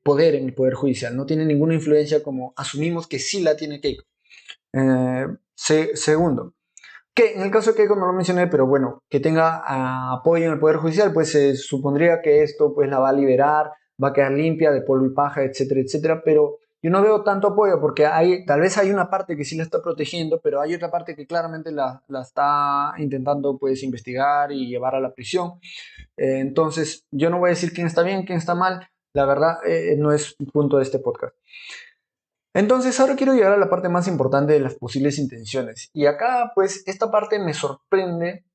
Speaker 1: poder en el Poder Judicial, no tiene ninguna influencia como asumimos que sí la tiene Keiko. Segundo, que en el caso de Keiko no lo mencioné, pero bueno, que tenga apoyo en el Poder Judicial, pues se supondría que esto pues la va a liberar, va a quedar limpia de polvo y paja, etcétera, etcétera, pero yo no veo tanto apoyo porque tal vez hay una parte que sí la está protegiendo, pero hay otra parte que claramente la está intentando pues investigar y llevar a la prisión. Entonces, yo no voy a decir quién está bien, quién está mal, la verdad no es el punto de este podcast. Entonces, ahora quiero llegar a la parte más importante de las posibles intenciones. Y acá, pues, esta parte me sorprende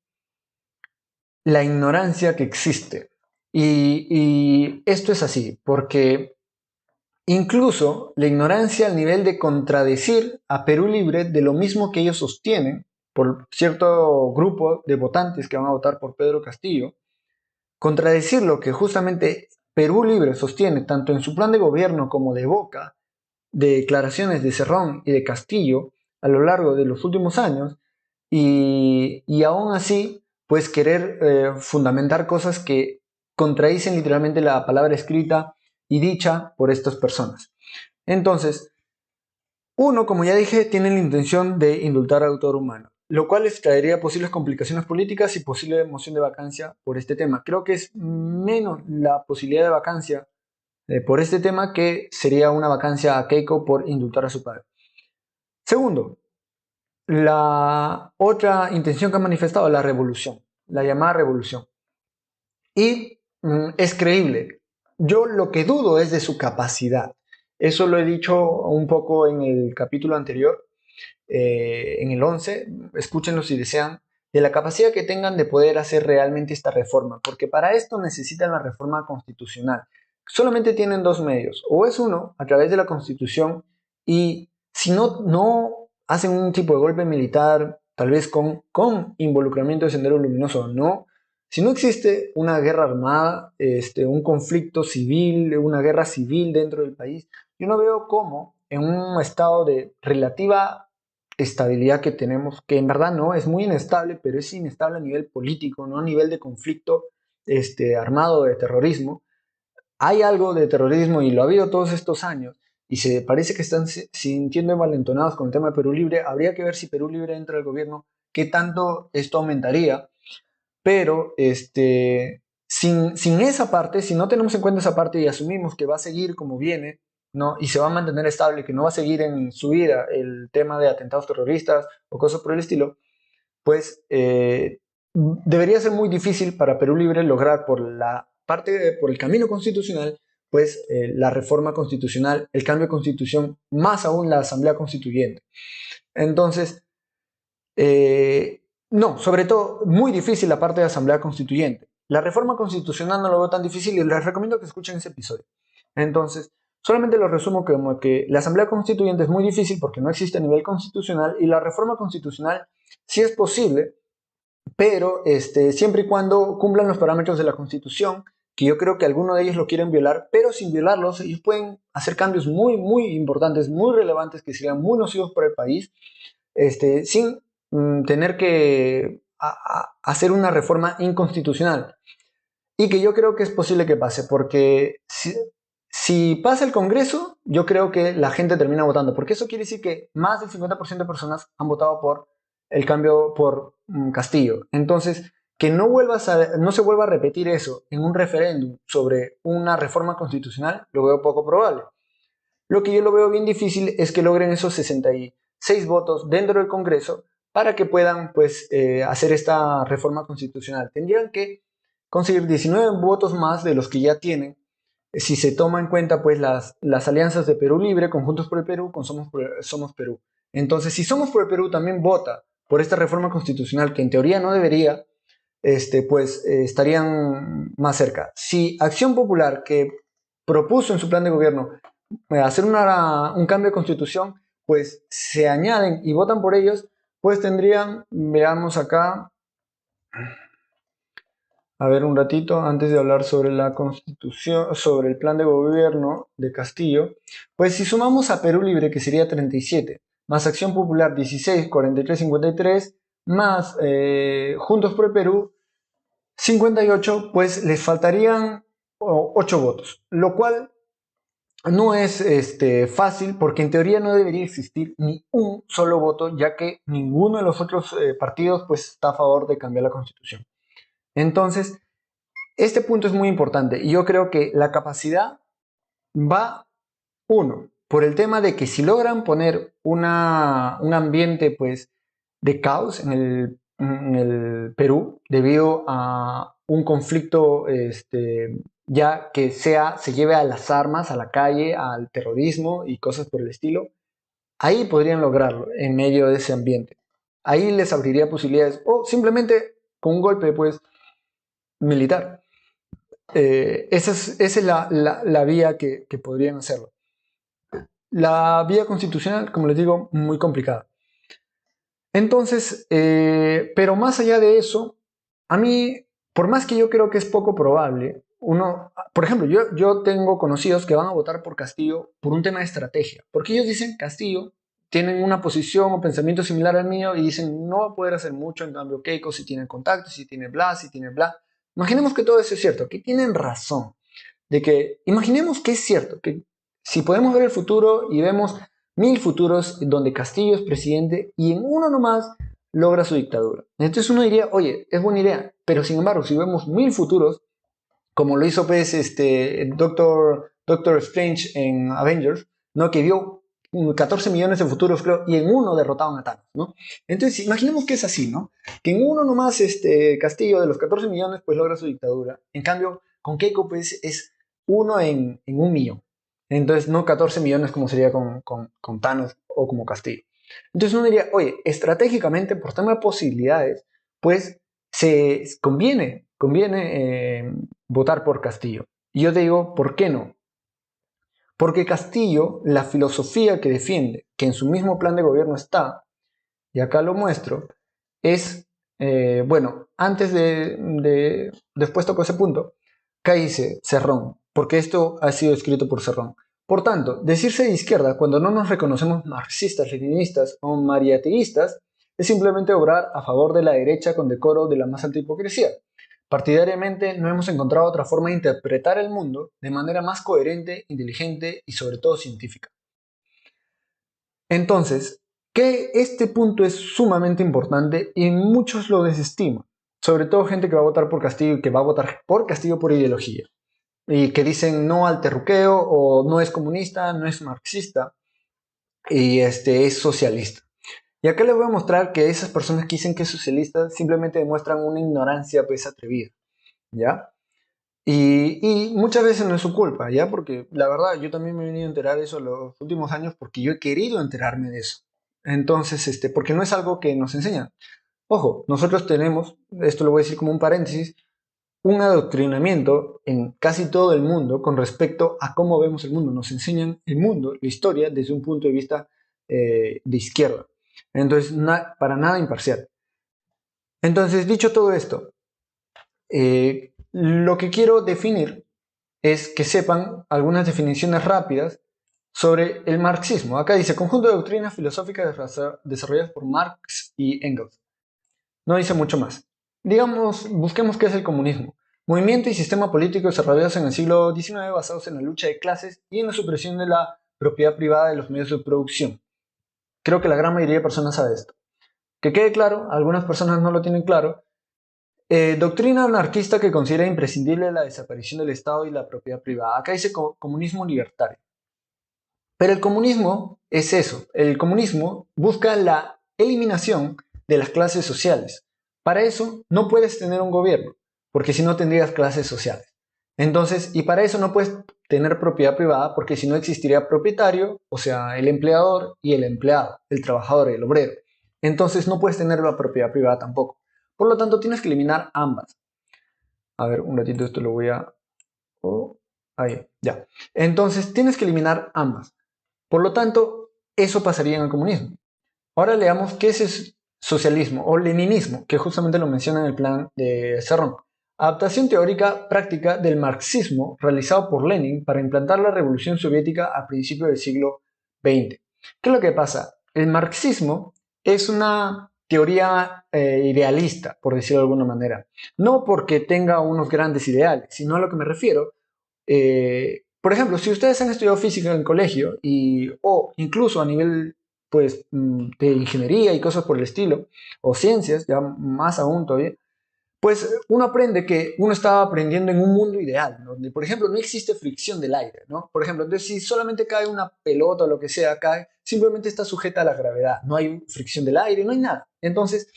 Speaker 1: la ignorancia que existe. Y esto es así, porque incluso la ignorancia al nivel de contradecir a Perú Libre de lo mismo que ellos sostienen, por cierto grupo de votantes que van a votar por Pedro Castillo, contradecir lo que justamente Perú Libre sostiene tanto en su plan de gobierno como de boca, de declaraciones de Cerrón y de Castillo a lo largo de los últimos años y aún así pues querer fundamentar cosas que contradicen literalmente la palabra escrita y dicha por estas personas. Entonces, uno, como ya dije, tiene la intención de indultar al autor humano, lo cual les traería posibles complicaciones políticas y posible moción de vacancia por este tema. Creo que es menos la posibilidad de vacancia por este tema que sería una vacancia a Keiko por indultar a su padre. Segundo, la otra intención que ha manifestado, la revolución, la llamada revolución. Y es creíble. Yo lo que dudo es de su capacidad. Eso lo he dicho un poco en el capítulo anterior, en el 11, escúchenlo si desean, de la capacidad que tengan de poder hacer realmente esta reforma, porque para esto necesitan la reforma constitucional. Solamente tienen dos medios, o es uno, a través de la Constitución, y si no hacen un tipo de golpe militar, tal vez con involucramiento de Sendero Luminoso o no, si no existe una guerra armada, un conflicto civil, una guerra civil dentro del país, yo no veo cómo en un estado de relativa estabilidad que tenemos, que en verdad no, es muy inestable, pero es inestable a nivel político, no a nivel de conflicto armado de terrorismo. Hay algo de terrorismo y lo ha habido todos estos años y se parece que están sintiendo envalentonados con el tema de Perú Libre. Habría que ver si Perú Libre entra al gobierno, qué tanto esto aumentaría, pero sin esa parte, si no tenemos en cuenta esa parte y asumimos que va a seguir como viene, ¿no? Y se va a mantener estable, que no va a seguir en subida el tema de atentados terroristas o cosas por el estilo, pues debería ser muy difícil para Perú Libre lograr por el camino constitucional, pues la reforma constitucional, el cambio de constitución, más aún la asamblea constituyente. Entonces, no, sobre todo, muy difícil la parte de asamblea constituyente. La reforma constitucional no lo veo tan difícil y les recomiendo que escuchen ese episodio. Entonces, solamente lo resumo como que la asamblea constituyente es muy difícil porque no existe a nivel constitucional y la reforma constitucional sí es posible, pero siempre y cuando cumplan los parámetros de la Constitución, que yo creo que algunos de ellos lo quieren violar, pero sin violarlos ellos pueden hacer cambios muy, muy importantes, muy relevantes, que serían muy nocivos para el país, sin tener que hacer una reforma inconstitucional. Y que yo creo que es posible que pase, porque si pasa el Congreso, yo creo que la gente termina votando, porque eso quiere decir que más del 50% de personas han votado por el cambio por Castillo. Entonces, que no se vuelva a repetir eso en un referéndum sobre una reforma constitucional, lo veo poco probable. Lo que yo lo veo bien difícil es que logren esos 66 votos dentro del Congreso para que puedan pues, hacer esta reforma constitucional. Tendrían que conseguir 19 votos más de los que ya tienen, si se toma en cuenta pues, las alianzas de Perú Libre, con Juntos por el Perú, con Somos Perú. Entonces, si Somos por el Perú también vota por esta reforma constitucional, que en teoría no debería, pues estarían más cerca. Si Acción Popular, que propuso en su plan de gobierno hacer un cambio de constitución, pues se añaden y votan por ellos, pues tendrían, veamos acá, a ver un ratito, antes de hablar sobre la constitución, sobre el plan de gobierno de Castillo, pues si sumamos a Perú Libre, que sería 37, más Acción Popular 16, 43, 53, más Juntos por el Perú 58, pues les faltarían 8 votos, lo cual no es fácil, porque en teoría no debería existir ni un solo voto, ya que ninguno de los otros partidos pues, está a favor de cambiar la Constitución. Entonces, este punto es muy importante y yo creo que la capacidad va, uno, por el tema de que si logran poner un ambiente pues, de caos en el Perú debido a un conflicto ya que se lleve a las armas, a la calle, al terrorismo y cosas por el estilo, ahí podrían lograrlo en medio de ese ambiente. Ahí les abriría posibilidades, o simplemente con un golpe pues, militar. Esa es la vía que podrían hacerlo. La vía constitucional, como les digo, muy complicada. Entonces, pero más allá de eso, a mí, por más que yo creo que es poco probable, por ejemplo, yo tengo conocidos que van a votar por Castillo por un tema de estrategia, porque ellos dicen Castillo tienen una posición o pensamiento similar al mío y dicen no va a poder hacer mucho, en cambio Keiko sí tiene contactos, sí tiene bla, sí tiene bla. Imaginemos que todo eso es cierto, que tienen razón, imaginemos que es cierto, que si podemos ver el futuro y vemos 1000 futuros donde Castillo es presidente y en uno nomás logra su dictadura. Entonces uno diría, oye, es buena idea, pero sin embargo, si vemos 1000 futuros, como lo hizo pues, Doctor Strange en Avengers, ¿no? Que vio 14 millones de futuros, creo, y en uno derrotaban a Thanos, ¿no? Entonces, imaginemos que es así, ¿no? Que en uno nomás Castillo de los 14 millones pues logra su dictadura. En cambio, con Keiko pues es uno en 1 millón. Entonces, no 14 millones como sería con Thanos o como Castillo. Entonces uno diría, oye, estratégicamente, por tema de posibilidades, pues se conviene votar por Castillo. Y yo te digo, ¿por qué no? Porque Castillo, la filosofía que defiende, que en su mismo plan de gobierno está, y acá lo muestro, es, bueno, después toco ese punto, acá dice Cerrón, porque esto ha sido escrito por Cerrón. Por tanto, decirse de izquierda cuando no nos reconocemos marxistas, leninistas o mariateístas es simplemente obrar a favor de la derecha con decoro de la más alta hipocresía. Partidariamente no hemos encontrado otra forma de interpretar el mundo de manera más coherente, inteligente y sobre todo científica. Entonces, que este punto es sumamente importante y muchos lo desestiman, sobre todo gente que va a votar por Castillo y que va a votar por Castillo por ideología. Y que dicen no al terruqueo o no es comunista, no es marxista y es socialista. Y acá les voy a mostrar que esas personas que dicen que es socialista simplemente demuestran una ignorancia pues atrevida, ¿ya? Y muchas veces no es su culpa, ¿ya? Porque la verdad yo también me he venido a enterar de eso los últimos años porque yo he querido enterarme de eso. Entonces, porque no es algo que nos enseñan. Ojo, nosotros tenemos, esto lo voy a decir como un paréntesis, un adoctrinamiento en casi todo el mundo con respecto a cómo vemos el mundo. Nos enseñan el mundo, la historia, desde un punto de vista de izquierda. Entonces, para nada imparcial. Entonces, dicho todo esto, lo que quiero definir es que sepan algunas definiciones rápidas sobre el marxismo. Acá dice, conjunto de doctrinas filosóficas desarrolladas por Marx y Engels. No dice mucho más. Digamos, busquemos qué es el comunismo. Movimiento y sistema político desarrollados en el siglo XIX basados en la lucha de clases y en la supresión de la propiedad privada de los medios de producción. Creo que la gran mayoría de personas sabe esto. Que quede claro, algunas personas no lo tienen claro. Doctrina anarquista que considera imprescindible la desaparición del Estado y la propiedad privada. Acá dice comunismo libertario. Pero el comunismo es eso. El comunismo busca la eliminación de las clases sociales. Para eso no puedes tener un gobierno, porque si no tendrías clases sociales. Entonces, y para eso no puedes tener propiedad privada, porque si no existiría propietario, o sea, el empleador y el empleado, el trabajador y el obrero. Entonces no puedes tener la propiedad privada tampoco. Por lo tanto, tienes que eliminar ambas. A ver, un ratito esto lo voy a... Oh, ahí, ya. Entonces, tienes que eliminar ambas. Por lo tanto, eso pasaría en el comunismo. Ahora leamos qué es el socialismo o leninismo, que justamente lo menciona en el plan de Cerrón. Adaptación teórica práctica del marxismo realizado por Lenin para implantar la revolución soviética a principios del siglo XX. ¿Qué es lo que pasa? El marxismo es una teoría idealista, por decirlo de alguna manera. No porque tenga unos grandes ideales, sino a lo que me refiero. Por ejemplo, si ustedes han estudiado física en el colegio o incluso a nivel pues, de ingeniería y cosas por el estilo, o ciencias, ya más aún todavía, pues uno aprende que uno está aprendiendo en un mundo ideal, donde, por ejemplo, no existe fricción del aire, ¿no? Por ejemplo, entonces si solamente cae una pelota o lo que sea, cae, simplemente está sujeta a la gravedad, no hay fricción del aire, no hay nada. Entonces,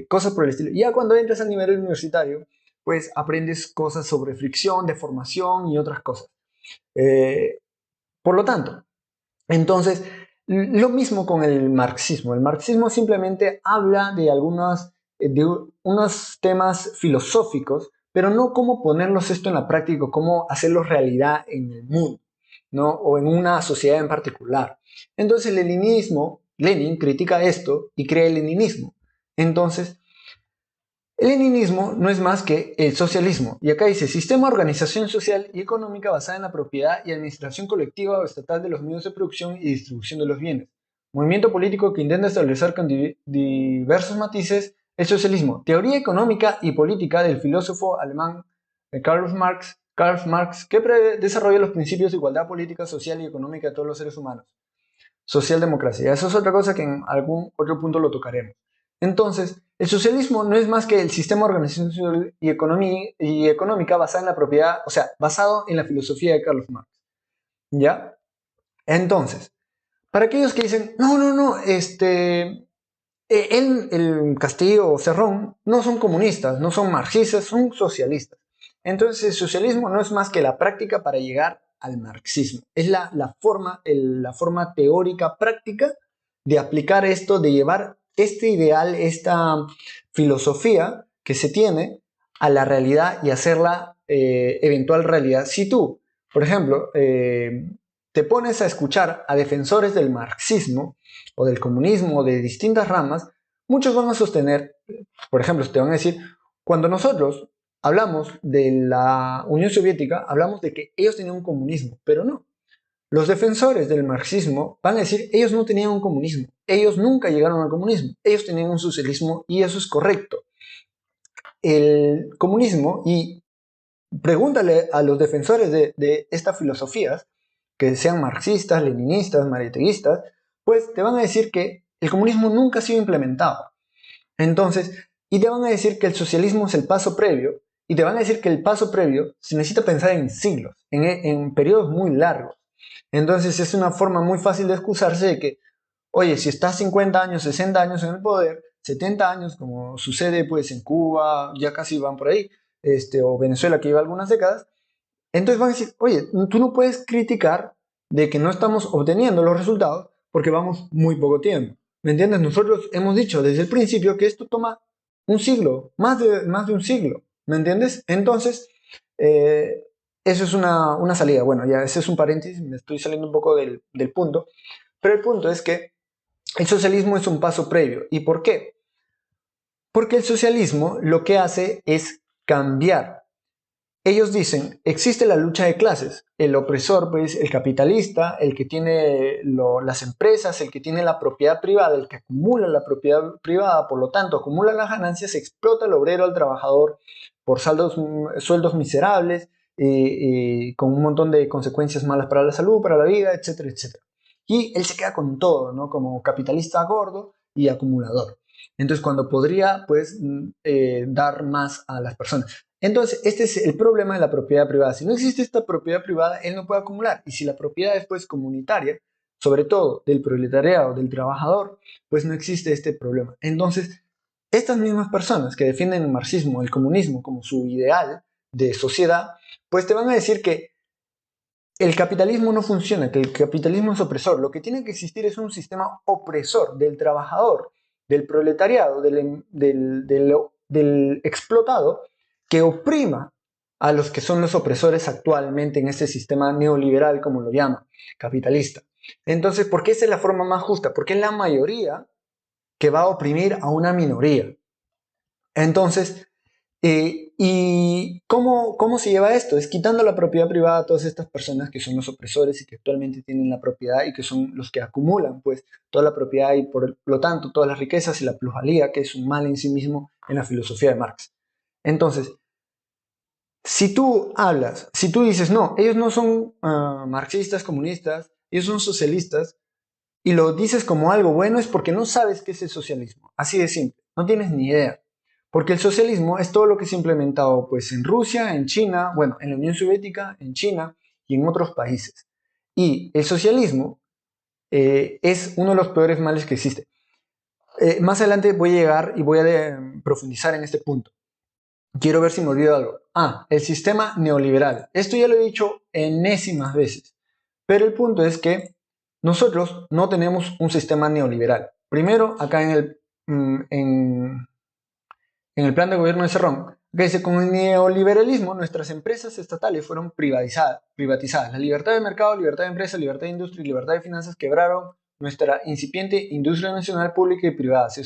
Speaker 1: cosas por el estilo. Ya cuando entras al nivel universitario, pues aprendes cosas sobre fricción, deformación y otras cosas. Por lo tanto, entonces, lo mismo con el marxismo. El marxismo simplemente habla de unos temas filosóficos, pero no cómo ponerlos esto en la práctica, cómo hacerlos realidad en el mundo, ¿no? O en una sociedad en particular. Entonces, Lenin critica esto y crea el leninismo. Entonces, el leninismo no es más que el socialismo, y acá dice sistema de organización social y económica basada en la propiedad y administración colectiva o estatal de los medios de producción y distribución de los bienes. Movimiento político que intenta establecer con diversos matices el socialismo, teoría económica y política del filósofo alemán Karl Marx, que desarrolla los principios de igualdad política, social y económica de todos los seres humanos. Socialdemocracia, eso es otra cosa que en algún otro punto lo tocaremos. Entonces, el socialismo no es más que el sistema de organización social y económica basada en la propiedad, o sea, basado en la filosofía de Karl Marx. ¿Ya? Entonces, para aquellos que dicen, no, el Castillo o Cerrón no son comunistas, no son marxistas, son socialistas. Entonces, el socialismo no es más que la práctica para llegar al marxismo. Es la forma teórica práctica de aplicar esto, de llevar este ideal, esta filosofía que se tiene a la realidad y hacerla eventual realidad. Si tú, por ejemplo, te pones a escuchar a defensores del marxismo o del comunismo o de distintas ramas, muchos van a sostener, por ejemplo, te van a decir, cuando nosotros hablamos de la Unión Soviética, hablamos de que ellos tenían un comunismo, pero no. Los defensores del marxismo van a decir, ellos no tenían un comunismo, ellos nunca llegaron al comunismo, ellos tenían un socialismo y eso es correcto. El comunismo, y pregúntale a los defensores de estas filosofías, que sean marxistas, leninistas, mariateguistas, pues te van a decir que el comunismo nunca ha sido implementado. Entonces, y te van a decir que el socialismo es el paso previo, y te van a decir que el paso previo se necesita pensar en siglos, en periodos muy largos. Entonces es una forma muy fácil de excusarse de que, oye, si estás 50 años, 60 años en el poder, 70 años, como sucede pues en Cuba, ya casi van por ahí, o Venezuela que lleva algunas décadas, entonces van a decir, oye, tú no puedes criticar de que no estamos obteniendo los resultados porque vamos muy poco tiempo. ¿Me entiendes? Nosotros hemos dicho desde el principio que esto toma un siglo, más de un siglo. ¿Me entiendes? Entonces, eso es una salida. Bueno, ya ese es un paréntesis, me estoy saliendo un poco del punto. Pero el punto es que el socialismo es un paso previo. ¿Y por qué? Porque el socialismo lo que hace es cambiar ellos dicen, existe la lucha de clases. El opresor, pues, el capitalista, el que tiene las empresas, el que tiene la propiedad privada, el que acumula la propiedad privada, por lo tanto, acumula las ganancias, explota al obrero, al trabajador, por sueldos miserables, con un montón de consecuencias malas para la salud, para la vida, etcétera, etcétera. Y él se queda con todo, ¿no? Como capitalista gordo y acumulador. Entonces, cuando podría, pues, dar más a las personas. Entonces, este es el problema de la propiedad privada. Si no existe esta propiedad privada, él no puede acumular. Y si la propiedad es, pues, comunitaria, sobre todo del proletariado, del trabajador, pues no existe este problema. Entonces, estas mismas personas que defienden el marxismo, el comunismo como su ideal de sociedad, pues te van a decir que el capitalismo no funciona, que el capitalismo es opresor. Lo que tiene que existir es un sistema opresor del trabajador, del proletariado, del explotado, que oprima a los que son los opresores actualmente en este sistema neoliberal, como lo llama, capitalista. Entonces, ¿por qué esa es la forma más justa? Porque es la mayoría que va a oprimir a una minoría. Entonces, ¿y cómo se lleva esto? Es quitando la propiedad privada a todas estas personas que son los opresores y que actualmente tienen la propiedad y que son los que acumulan, pues, toda la propiedad y por lo tanto todas las riquezas y la plusvalía, que es un mal en sí mismo en la filosofía de Marx. Entonces, si tú dices, no, ellos no son marxistas, comunistas, ellos son socialistas, y lo dices como algo bueno, es porque no sabes qué es el socialismo. Así de simple, no tienes ni idea. Porque el socialismo es todo lo que se ha implementado, pues, en Rusia, en China, bueno, en la Unión Soviética, en China y en otros países. Y el socialismo es uno de los peores males que existe. Más adelante voy a llegar y voy a profundizar en este punto. Quiero ver si me olvido algo. El sistema neoliberal. Esto ya lo he dicho enésimas veces. Pero el punto es que nosotros no tenemos un sistema neoliberal. Primero, acá en el plan de gobierno de Cerrón, que dice, con el neoliberalismo nuestras empresas estatales fueron privatizadas. La libertad de mercado, libertad de empresa, libertad de industria y libertad de finanzas quebraron nuestra incipiente industria nacional pública y privada. Se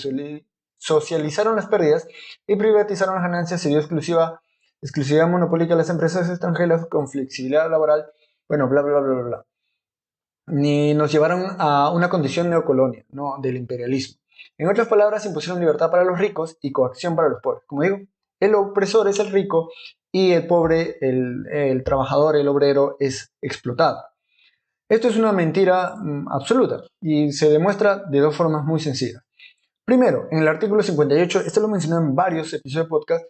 Speaker 1: socializaron las pérdidas y privatizaron las ganancias. Se dio exclusividad monopólica a las empresas extranjeras con flexibilidad laboral. Bueno, bla, bla, bla, bla, bla. Ni nos llevaron a una condición neocolonia, ¿no? Del imperialismo. En otras palabras, impusieron libertad para los ricos y coacción para los pobres. Como digo, el opresor es el rico y el pobre, el trabajador, el obrero es explotado. Esto es una mentira absoluta y se demuestra de dos formas muy sencillas. Primero, en el artículo 58, esto lo mencioné en varios episodios de podcast,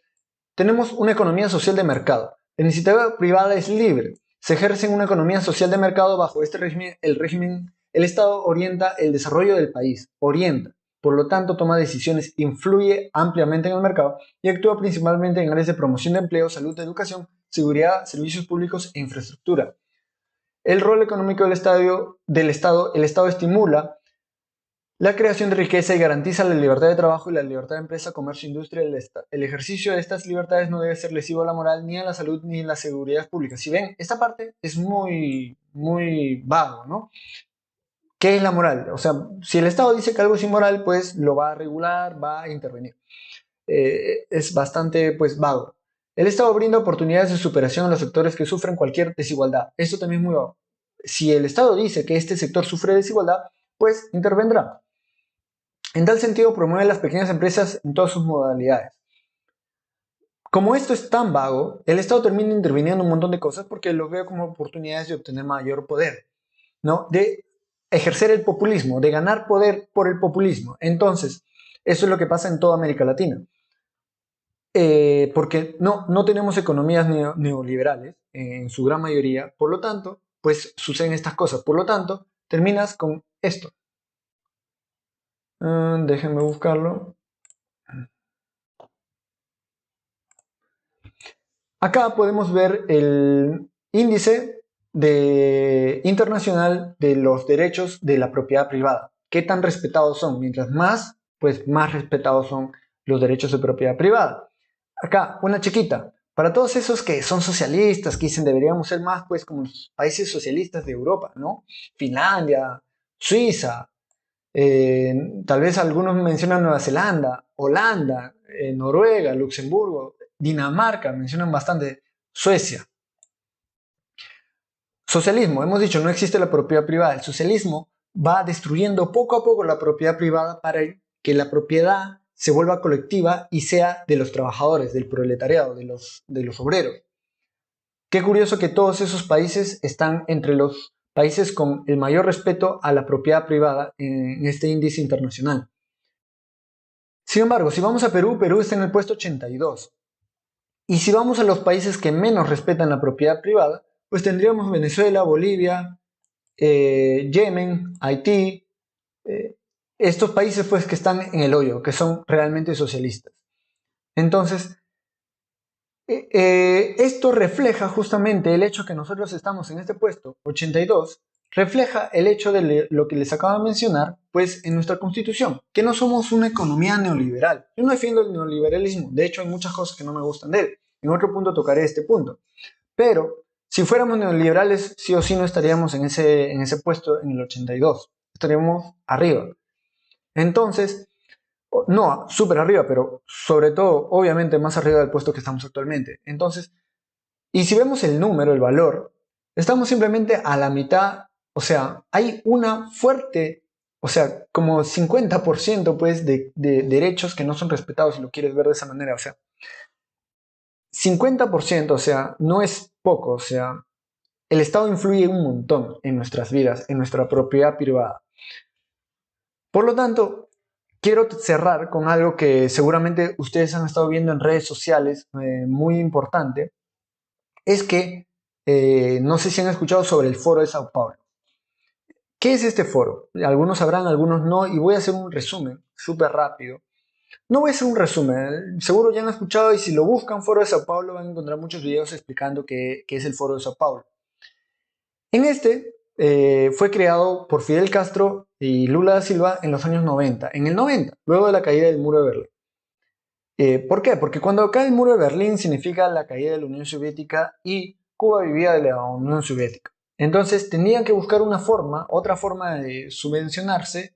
Speaker 1: tenemos una economía social de mercado. La iniciativa privada es libre. Se ejerce en una economía social de mercado. Bajo este régimen, el Estado orienta el desarrollo del país, por lo tanto toma decisiones, influye ampliamente en el mercado y actúa principalmente en áreas de promoción de empleo, salud, educación, seguridad, servicios públicos e infraestructura. El rol económico del Estado estimula la creación de riqueza y garantiza la libertad de trabajo y la libertad de empresa, comercio, industria. El ejercicio de estas libertades no debe ser lesivo a la moral, ni a la salud, ni a la seguridad pública. Si ven, esta parte es muy, muy vago, ¿no? ¿Qué es la moral? O sea, si el Estado dice que algo es inmoral, pues lo va a regular, va a intervenir. Es bastante, pues, vago. El Estado brinda oportunidades de superación a los sectores que sufren cualquier desigualdad. Esto también es muy vago. Si el Estado dice que este sector sufre desigualdad, pues intervendrá. En tal sentido, promueve las pequeñas empresas en todas sus modalidades. Como esto es tan vago, el Estado termina interviniendo en un montón de cosas porque lo veo como oportunidades de obtener mayor poder, ¿no? De ejercer el populismo, de ganar poder por el populismo. Entonces, eso es lo que pasa en toda América Latina. Porque no tenemos economías neoliberales en su gran mayoría, por lo tanto, pues suceden estas cosas. Por lo tanto, terminas con esto. Déjenme buscarlo. Acá podemos ver el índice internacional de los derechos de la propiedad privada. ¿Qué tan respetados son? Mientras más, pues más respetados son los derechos de propiedad privada. Acá, una chiquita. Para todos esos que son socialistas, que dicen deberíamos ser más, pues, como los países socialistas de Europa, ¿no? Finlandia, Suiza, tal vez algunos mencionan Nueva Zelanda, Holanda, Noruega, Luxemburgo, Dinamarca, mencionan bastante. Suecia. Socialismo, hemos dicho, no existe la propiedad privada. El socialismo va destruyendo poco a poco la propiedad privada para que la propiedad se vuelva colectiva y sea de los trabajadores, del proletariado, de los obreros. Qué curioso que todos esos países están entre los países con el mayor respeto a la propiedad privada en este índice internacional. Sin embargo, si vamos a Perú, Perú está en el puesto 82. Y si vamos a los países que menos respetan la propiedad privada, pues tendríamos Venezuela, Bolivia, Yemen, Haití, estos países pues que están en el hoyo, que son realmente socialistas. Entonces, esto refleja justamente el hecho que nosotros estamos en este puesto 82, refleja el hecho de lo que les acabo de mencionar, pues en nuestra constitución, que no somos una economía neoliberal. Yo no defiendo el neoliberalismo, de hecho hay muchas cosas que no me gustan de él. En otro punto tocaré este punto. Pero si fuéramos neoliberales, sí o sí no estaríamos en ese puesto en el 82. Estaríamos arriba. Entonces, no, súper arriba, pero sobre todo, obviamente, más arriba del puesto que estamos actualmente. Entonces, y si vemos el número, el valor, estamos simplemente a la mitad, o sea, hay una fuerte, o sea, como 50% pues de derechos que no son respetados, si lo quieres ver de esa manera, o sea, 50%, o sea, no es poco, o sea, el Estado influye un montón en nuestras vidas, en nuestra propiedad privada. Por lo tanto, quiero cerrar con algo que seguramente ustedes han estado viendo en redes sociales, muy importante, es que no sé si han escuchado sobre el Foro de Sao Paulo. ¿Qué es este foro? Algunos sabrán, algunos no, y voy a hacer un resumen súper rápido. No voy a hacer un resumen, seguro ya han escuchado y si lo buscan Foro de Sao Paulo van a encontrar muchos videos explicando qué es el Foro de Sao Paulo. En este fue creado por Fidel Castro y Lula da Silva en los años 90, en el 90, luego de la caída del muro de Berlín. ¿Por qué? Porque cuando cae el muro de Berlín significa la caída de la Unión Soviética y Cuba vivía de la Unión Soviética. Entonces tenían que buscar otra forma de subvencionarse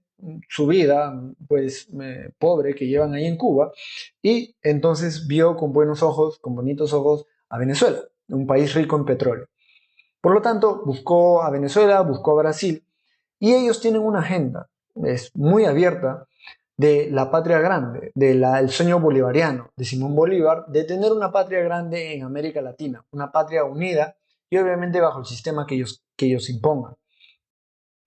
Speaker 1: su vida, pues pobre que llevan ahí en Cuba, y entonces vio con buenos ojos, con bonitos ojos a Venezuela, un país rico en petróleo. Por lo tanto, buscó a Venezuela, buscó a Brasil, y ellos tienen una agenda, es muy abierta, de la patria grande, del sueño bolivariano de Simón Bolívar, de tener una patria grande en América Latina, una patria unida, y obviamente bajo el sistema que ellos impongan.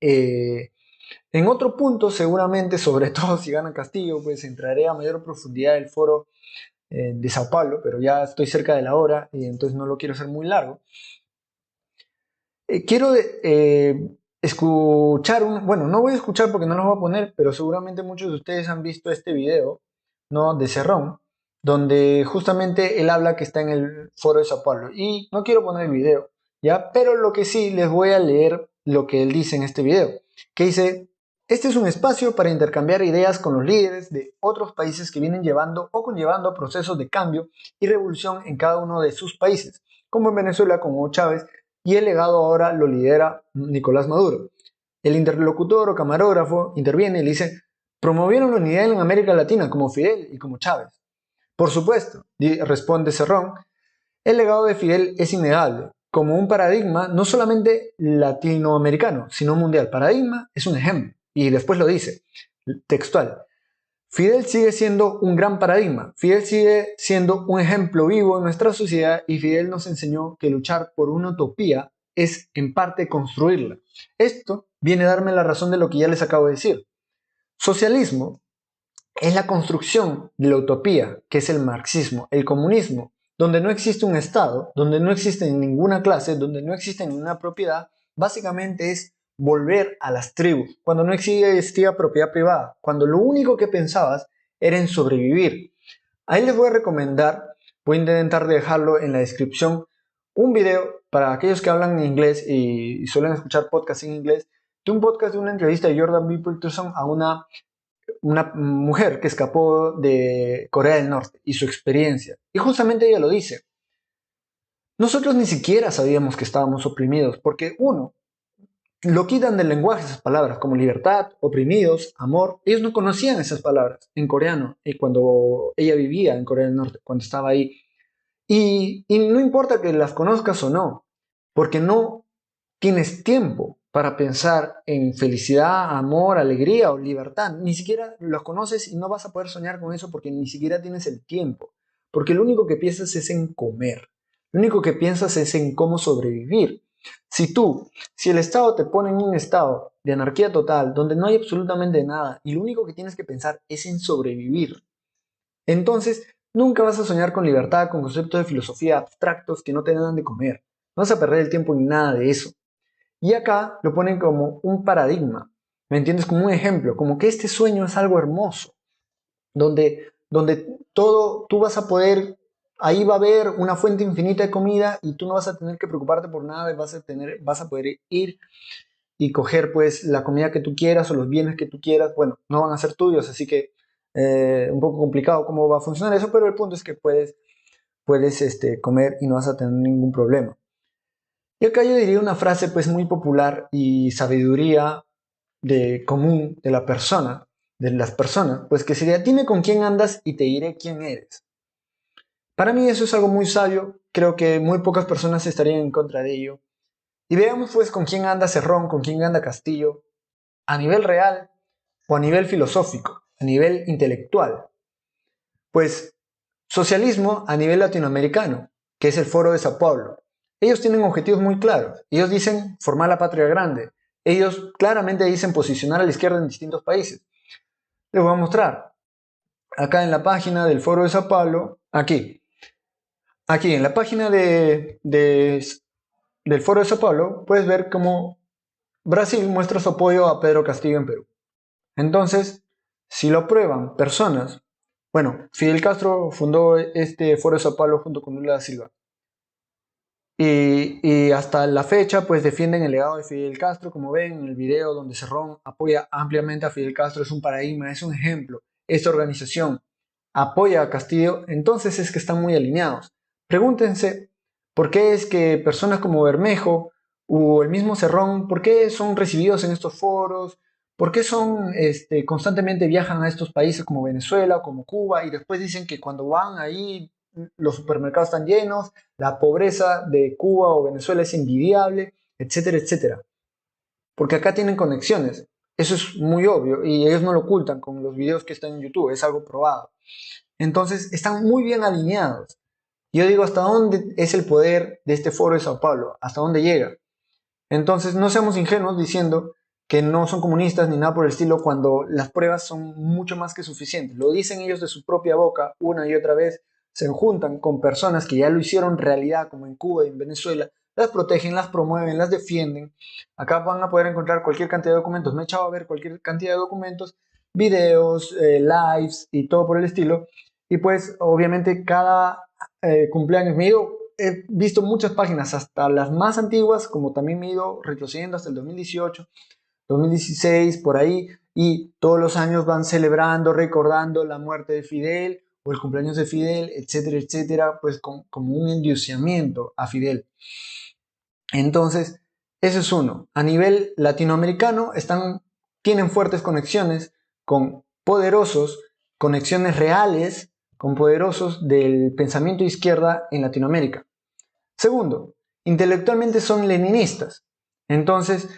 Speaker 1: En otro punto, seguramente, sobre todo si gana Castillo, pues entraré a mayor profundidad del foro de Sao Paulo, pero ya estoy cerca de la hora y entonces no lo quiero hacer muy largo. Quiero escuchar bueno, no voy a escuchar porque no lo voy a poner, pero seguramente muchos de ustedes han visto este video, ¿no? De Cerrón, donde justamente él habla que está en el foro de Sao Paulo. Y no quiero poner el video, ¿ya? Pero lo que sí, les voy a leer lo que él dice en este video, que dice: este es un espacio para intercambiar ideas con los líderes de otros países que vienen llevando o conllevando procesos de cambio y revolución en cada uno de sus países, como en Venezuela con Hugo Chávez, y el legado ahora lo lidera Nicolás Maduro. El interlocutor o camarógrafo interviene y le dice: promovieron la unidad en América Latina como Fidel y como Chávez. Por supuesto, responde Cerrón, el legado de Fidel es innegable, como un paradigma no solamente latinoamericano, sino mundial. Paradigma es un ejemplo. Y después lo dice, textual: Fidel sigue siendo un gran paradigma, Fidel sigue siendo un ejemplo vivo en nuestra sociedad y Fidel nos enseñó que luchar por una utopía es en parte construirla. Esto viene a darme la razón de lo que ya les acabo de decir. Socialismo es la construcción de la utopía, que es el marxismo. El comunismo, donde no existe un Estado, donde no existe ninguna clase, donde no existe ninguna propiedad, básicamente es volver a las tribus, cuando no existía propiedad privada, cuando lo único que pensabas era en sobrevivir. Ahí les voy a recomendar, voy a intentar dejarlo en la descripción, un video para aquellos que hablan en inglés y suelen escuchar podcasts en inglés, de un podcast de una entrevista de Jordan B. Peterson a una mujer que escapó de Corea del Norte y su experiencia. Y justamente ella lo dice: nosotros ni siquiera sabíamos que estábamos oprimidos, porque uno, lo quitan del lenguaje esas palabras como libertad, oprimidos, amor. Ellos no conocían esas palabras en coreano cuando ella vivía en Corea del Norte, cuando estaba ahí. Y no importa que las conozcas o no, porque no tienes tiempo para pensar en felicidad, amor, alegría o libertad. Ni siquiera los conoces y no vas a poder soñar con eso porque ni siquiera tienes el tiempo. Porque lo único que piensas es en comer. Lo único que piensas es en cómo sobrevivir. Si el Estado te pone en un estado de anarquía total, donde no hay absolutamente nada, y lo único que tienes que pensar es en sobrevivir, entonces nunca vas a soñar con libertad, con conceptos de filosofía abstractos que no te dan de comer. No vas a perder el tiempo en nada de eso. Y acá lo ponen como un paradigma, ¿me entiendes? Como un ejemplo, como que este sueño es algo hermoso, donde todo tú vas a poder, ahí va a haber una fuente infinita de comida y tú no vas a tener que preocuparte por nada, vas a poder ir y coger pues la comida que tú quieras o los bienes que tú quieras. Bueno, no van a ser tuyos, así que un poco complicado cómo va a funcionar eso, pero el punto es que puedes comer y no vas a tener ningún problema. Y acá yo diría una frase pues muy popular y sabiduría común de las personas, pues que sería: dime con quién andas y te diré quién eres. Para mí eso es algo muy sabio, creo que muy pocas personas estarían en contra de ello. Y veamos pues con quién anda Cerrón, con quién anda Castillo, a nivel real o a nivel filosófico, a nivel intelectual. Pues socialismo a nivel latinoamericano, que es el Foro de Sao Paulo. Ellos tienen objetivos muy claros. Ellos dicen formar la patria grande. Ellos claramente dicen posicionar a la izquierda en distintos países. Les voy a mostrar. Acá en la página del Foro de Sao Paulo, aquí en la página del Foro de Sao Paulo, puedes ver cómo Brasil muestra su apoyo a Pedro Castillo en Perú. Entonces, si lo aprueban personas, bueno, Fidel Castro fundó este Foro de Sao Paulo junto con Lula da Silva. Y hasta la fecha, pues defienden el legado de Fidel Castro. Como ven en el video donde Cerrón apoya ampliamente a Fidel Castro, es un paradigma, es un ejemplo. Esta organización apoya a Castillo, entonces es que están muy alineados. Pregúntense por qué es que personas como Bermejo o el mismo Cerrón, por qué son recibidos en estos foros, por qué constantemente viajan a estos países como Venezuela o como Cuba y después dicen que cuando van ahí los supermercados están llenos, la pobreza de Cuba o Venezuela es envidiable, etcétera, etcétera. Porque acá tienen conexiones. Eso es muy obvio y ellos no lo ocultan con los videos que están en YouTube, es algo probado. Entonces están muy bien alineados. Yo digo, ¿hasta dónde es el poder de este Foro de Sao Paulo? ¿Hasta dónde llega? Entonces no seamos ingenuos diciendo que no son comunistas ni nada por el estilo cuando las pruebas son mucho más que suficientes. Lo dicen ellos de su propia boca una y otra vez. Se juntan con personas que ya lo hicieron realidad, como en Cuba y en Venezuela, las protegen, las promueven, las defienden. Acá van a poder encontrar cualquier cantidad de documentos. Me he echado a ver cualquier cantidad de documentos, videos, lives y todo por el estilo. Y pues obviamente cada cumpleaños he visto muchas páginas, hasta las más antiguas, como también me he ido retrocediendo hasta el 2018, 2016, por ahí, y todos los años van celebrando, recordando la muerte de Fidel o el cumpleaños de Fidel, etcétera, etcétera, pues como un endiosamiento a Fidel. Entonces, eso es uno. A nivel latinoamericano tienen fuertes conexiones con poderosos, conexiones reales con poderosos del pensamiento de izquierda en Latinoamérica. Segundo, intelectualmente son leninistas. Entonces,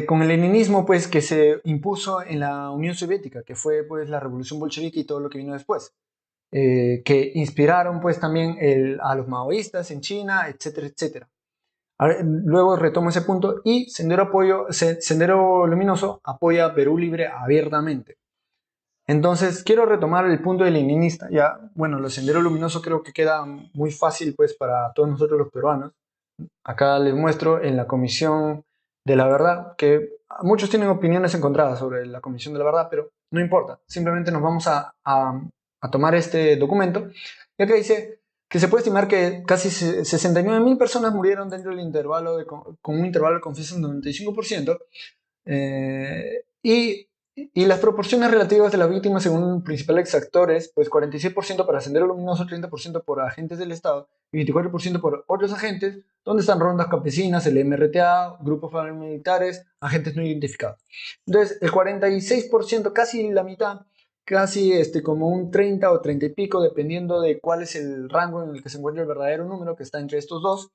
Speaker 1: con el leninismo pues que se impuso en la Unión Soviética, que fue pues la revolución bolchevique y todo lo que vino después, que inspiraron pues también a los maoístas en China, etcétera, etcétera. Luego retomo ese punto y Sendero Luminoso apoya a Perú Libre abiertamente. Entonces quiero retomar el punto del leninista. Ya, bueno, los Sendero Luminoso creo que queda muy fácil pues para todos nosotros los peruanos. Acá les muestro en la Comisión de la Verdad, que muchos tienen opiniones encontradas sobre la Comisión de la Verdad, pero no importa, simplemente nos vamos a tomar este documento, y acá dice que se puede estimar que casi 69.000 personas murieron dentro del intervalo con un intervalo de confianza del 95%, y las proporciones relativas de las víctimas según principales actores, pues 46% para Sendero Luminoso, 30% por agentes del Estado y 24% por otros agentes, donde están rondas campesinas, el MRTA, grupos paramilitares, agentes no identificados. Entonces, el 46%, casi la mitad, casi como un 30 o 30 y pico, dependiendo de cuál es el rango en el que se encuentra el verdadero número que está entre estos dos.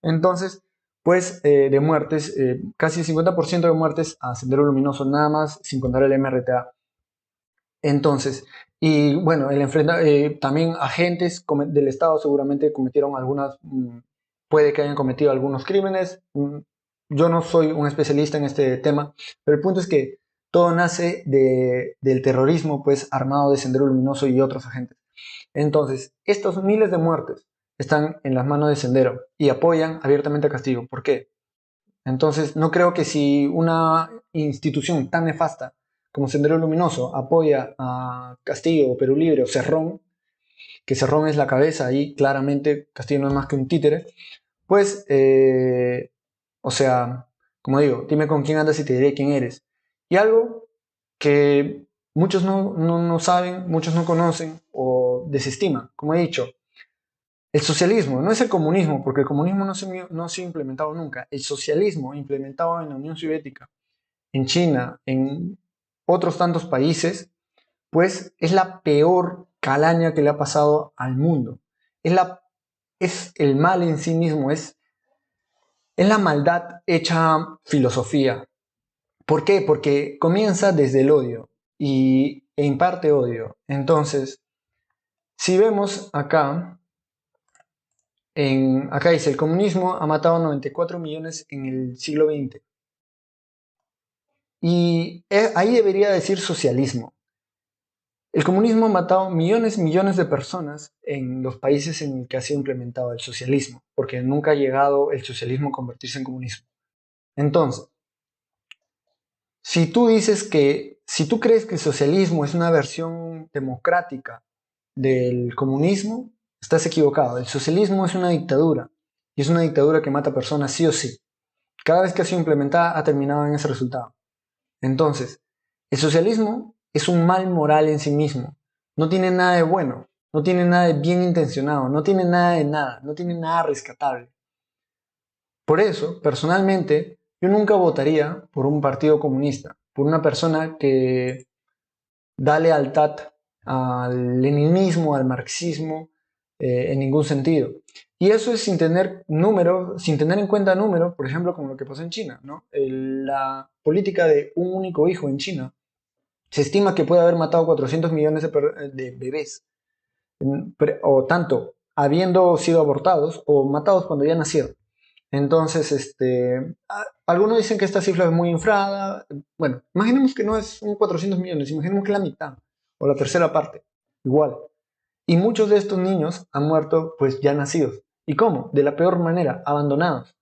Speaker 1: Entonces, pues de muertes, casi el 50% de muertes a Sendero Luminoso, nada más sin contar el MRTA. Entonces, y bueno, también agentes del Estado seguramente cometieron puede que hayan cometido algunos crímenes. Yo no soy un especialista en este tema, pero el punto es que todo nace del terrorismo, pues, armado de Sendero Luminoso y otros agentes. Entonces, estos miles de muertes están en las manos de Sendero y apoyan abiertamente a Castillo. ¿Por qué? Entonces, no creo que si una institución tan nefasta como Sendero Luminoso apoya a Castillo o Perú Libre o Cerrón, que Cerrón es la cabeza y claramente Castillo no es más que un títere, pues, o sea, como digo, dime con quién andas y te diré quién eres. Y algo que muchos no saben, muchos no conocen o desestiman, como he dicho, el socialismo no es el comunismo, porque el comunismo no se ha implementado nunca. El socialismo implementado en la Unión Soviética, en China, en otros tantos países, pues es la peor calaña que le ha pasado al mundo. Es el mal en sí mismo, es la maldad hecha filosofía. ¿Por qué? Porque comienza desde el odio e imparte odio. Entonces, si vemos acá, acá dice, el comunismo ha matado 94 millones en el siglo XX. Y ahí debería decir socialismo. El comunismo ha matado millones de personas en los países en los que ha sido implementado el socialismo, porque nunca ha llegado el socialismo a convertirse en comunismo. Entonces, si tú crees que el socialismo es una versión democrática del comunismo, estás equivocado. El socialismo es una dictadura, y es una dictadura que mata personas sí o sí. Cada vez que ha sido implementada ha terminado en ese resultado. Entonces, el socialismo es un mal moral en sí mismo. No tiene nada de bueno, no tiene nada de bien intencionado, no tiene nada, no tiene nada rescatable. Por eso, personalmente, yo nunca votaría por un partido comunista, por una persona que da lealtad al leninismo, al marxismo, en ningún sentido. Y eso es sin tener en cuenta números, por ejemplo, como lo que pasó en China, ¿no? La política de un único hijo en China se estima que puede haber matado 400 millones de bebés, o tanto habiendo sido abortados o matados cuando ya nacieron. Entonces, algunos dicen que esta cifra es muy inflada. Bueno, imaginemos que no es un 400 millones, imaginemos que es la mitad o la tercera parte, igual. Y muchos de estos niños han muerto pues ya nacidos. ¿Y cómo? De la peor manera, abandonados.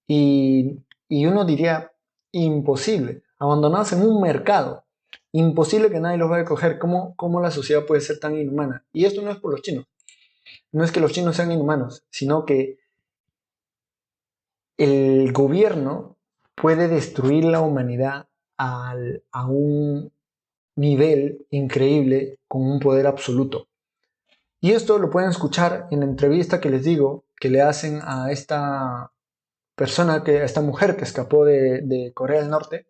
Speaker 1: Y uno diría, imposible, abandonados en un mercado. Imposible que nadie los vaya a coger. ¿Cómo la sociedad puede ser tan inhumana? Y esto no es por los chinos. No es que los chinos sean inhumanos, sino que el gobierno puede destruir la humanidad a un nivel increíble con un poder absoluto. Y esto lo pueden escuchar en la entrevista que les digo que le hacen a esta persona, a esta mujer que escapó de Corea del Norte.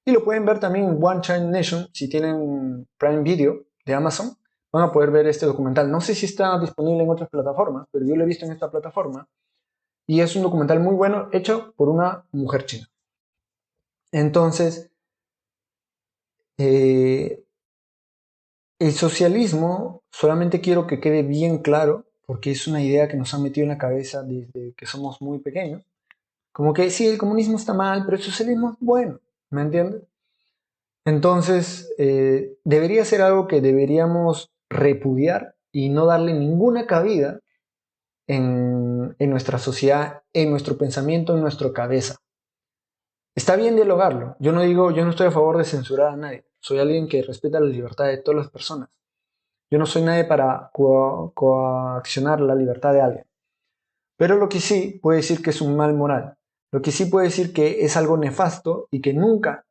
Speaker 1: Y lo pueden ver también en One Child Nation. Si tienen Prime Video de Amazon, van a poder ver este documental. No sé si está disponible en otras plataformas, pero yo lo he visto en esta plataforma. Y es un documental muy bueno hecho por una mujer china. Entonces, el socialismo, solamente quiero que quede bien claro, porque es una idea que nos han metido en la cabeza desde que somos muy pequeños. Como que sí, el comunismo está mal, pero el socialismo es bueno, ¿me entiendes? Entonces, debería ser algo que deberíamos repudiar y no darle ninguna cabida en nuestra sociedad, en nuestro pensamiento, en nuestra cabeza. Está bien dialogarlo. Yo no estoy a favor de censurar a nadie. Soy alguien que respeta la libertad de todas las personas. Yo no soy nadie para coaccionar la libertad de alguien. Pero lo que sí puede decir que es un mal moral. Lo que sí puede decir que es algo nefasto y que nunca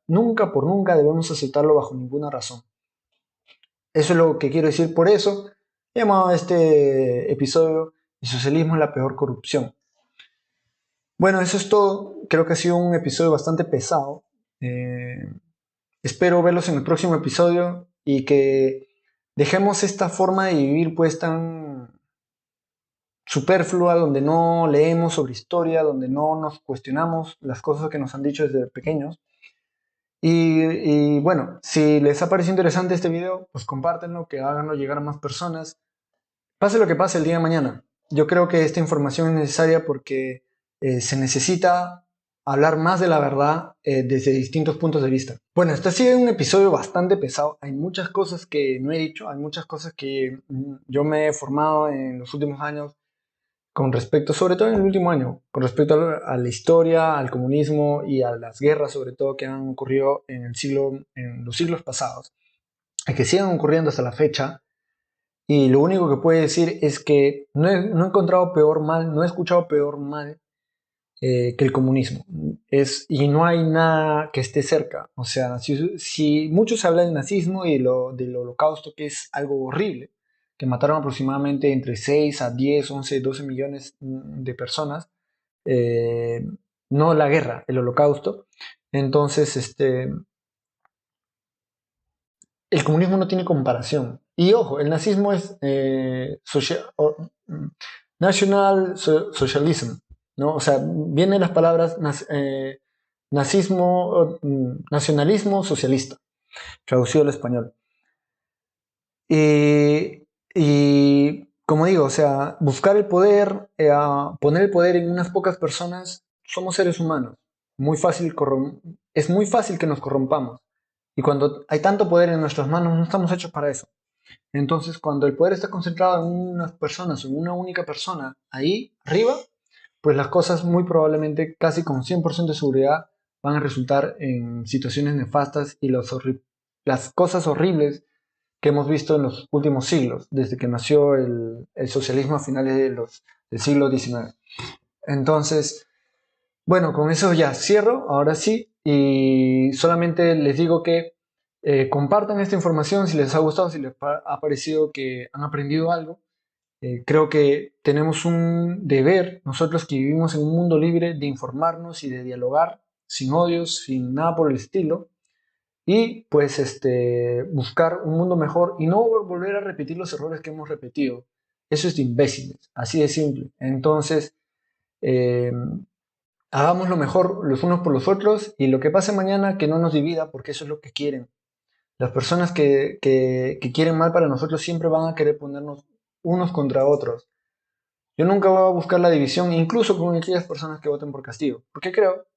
Speaker 1: por nunca debemos aceptarlo bajo ninguna razón. Eso es lo que quiero decir. Por eso he llamado a este episodio "El socialismo es la peor corrupción". Bueno, eso es todo. Creo que ha sido un episodio bastante pesado. Espero verlos en el próximo episodio. y que dejemos esta forma de vivir pues tan superflua, donde no leemos sobre historia, donde no nos cuestionamos las cosas que nos han dicho desde pequeños. Y bueno, si les ha parecido interesante este video, pues compártenlo, que háganlo llegar a más personas. Pase lo que pase el día de mañana. Yo creo que esta información es necesaria porque se necesita hablar más de la verdad desde distintos puntos de vista. Bueno, este ha sido un episodio bastante pesado. Hay muchas cosas que no he dicho, hay muchas cosas que yo me he formado en los últimos años con respecto, sobre todo en el último año, con respecto a la historia, al comunismo y a las guerras, sobre todo, que han ocurrido en los siglos pasados, y que siguen ocurriendo hasta la fecha. Y lo único que puedo decir es que no he encontrado peor mal, no he escuchado peor mal que el comunismo. Y no hay nada que esté cerca. O sea, si mucho se habla del nazismo y del holocausto, que es algo horrible, que mataron aproximadamente entre 6 a 10, 11, 12 millones de personas, no la guerra, el holocausto. Entonces, el comunismo no tiene comparación. Y ojo, el nazismo es National Socialism, ¿no? O sea, vienen las palabras nazismo, nacionalismo socialista, traducido al español. Y como digo, o sea, buscar el poder, poner el poder en unas pocas personas, somos seres humanos. Es muy fácil que nos corrompamos. Y cuando hay tanto poder en nuestras manos, no estamos hechos para eso. Entonces, cuando el poder está concentrado en unas personas, en una única persona, ahí arriba, pues las cosas muy probablemente, casi con 100% de seguridad, van a resultar en situaciones nefastas y las cosas horribles que hemos visto en los últimos siglos, desde que nació el socialismo a finales del siglo XIX. Entonces, bueno, con eso ya cierro, ahora sí, y solamente les digo que compartan esta información si les ha gustado, si les ha parecido que han aprendido algo. Creo que tenemos un deber, nosotros que vivimos en un mundo libre, de informarnos y de dialogar sin odios, sin nada por el estilo, y pues buscar un mundo mejor y no volver a repetir los errores que hemos repetido. Eso es de imbéciles, así de simple. Entonces, hagamos lo mejor los unos por los otros y lo que pase mañana que no nos divida, porque eso es lo que quieren. Las personas que quieren mal para nosotros siempre van a querer ponernos unos contra otros. Yo nunca voy a buscar la división, incluso con aquellas personas que voten por Castillo, porque creo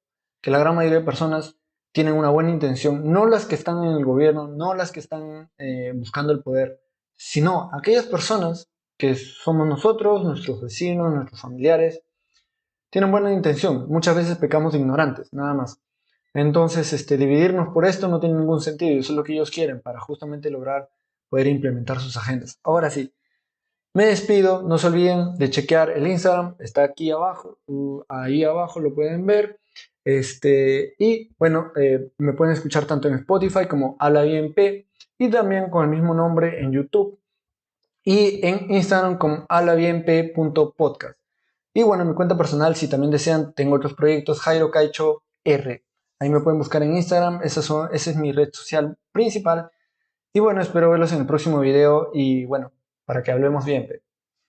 Speaker 1: que la gran mayoría de personas tienen una buena intención, no las que están en el gobierno, no las que están buscando el poder, sino aquellas personas que somos nosotros, nuestros vecinos, nuestros familiares, tienen buena intención. Muchas veces pecamos de ignorantes, nada más. Entonces, dividirnos por esto no tiene ningún sentido, y eso es lo que ellos quieren para justamente lograr poder implementar sus agendas. Ahora sí, me despido, no se olviden de chequear el Instagram, está aquí abajo, ahí abajo lo pueden ver. Y bueno, me pueden escuchar tanto en Spotify como Habla Bien P, y también con el mismo nombre en YouTube y en Instagram como hablabienp.podcast. Y bueno, en mi cuenta personal, si también desean, tengo otros proyectos, Jairo Caicho R. Ahí me pueden buscar en Instagram, esa es mi red social principal. Y bueno, espero verlos en el próximo video y bueno, para que hablemos bien.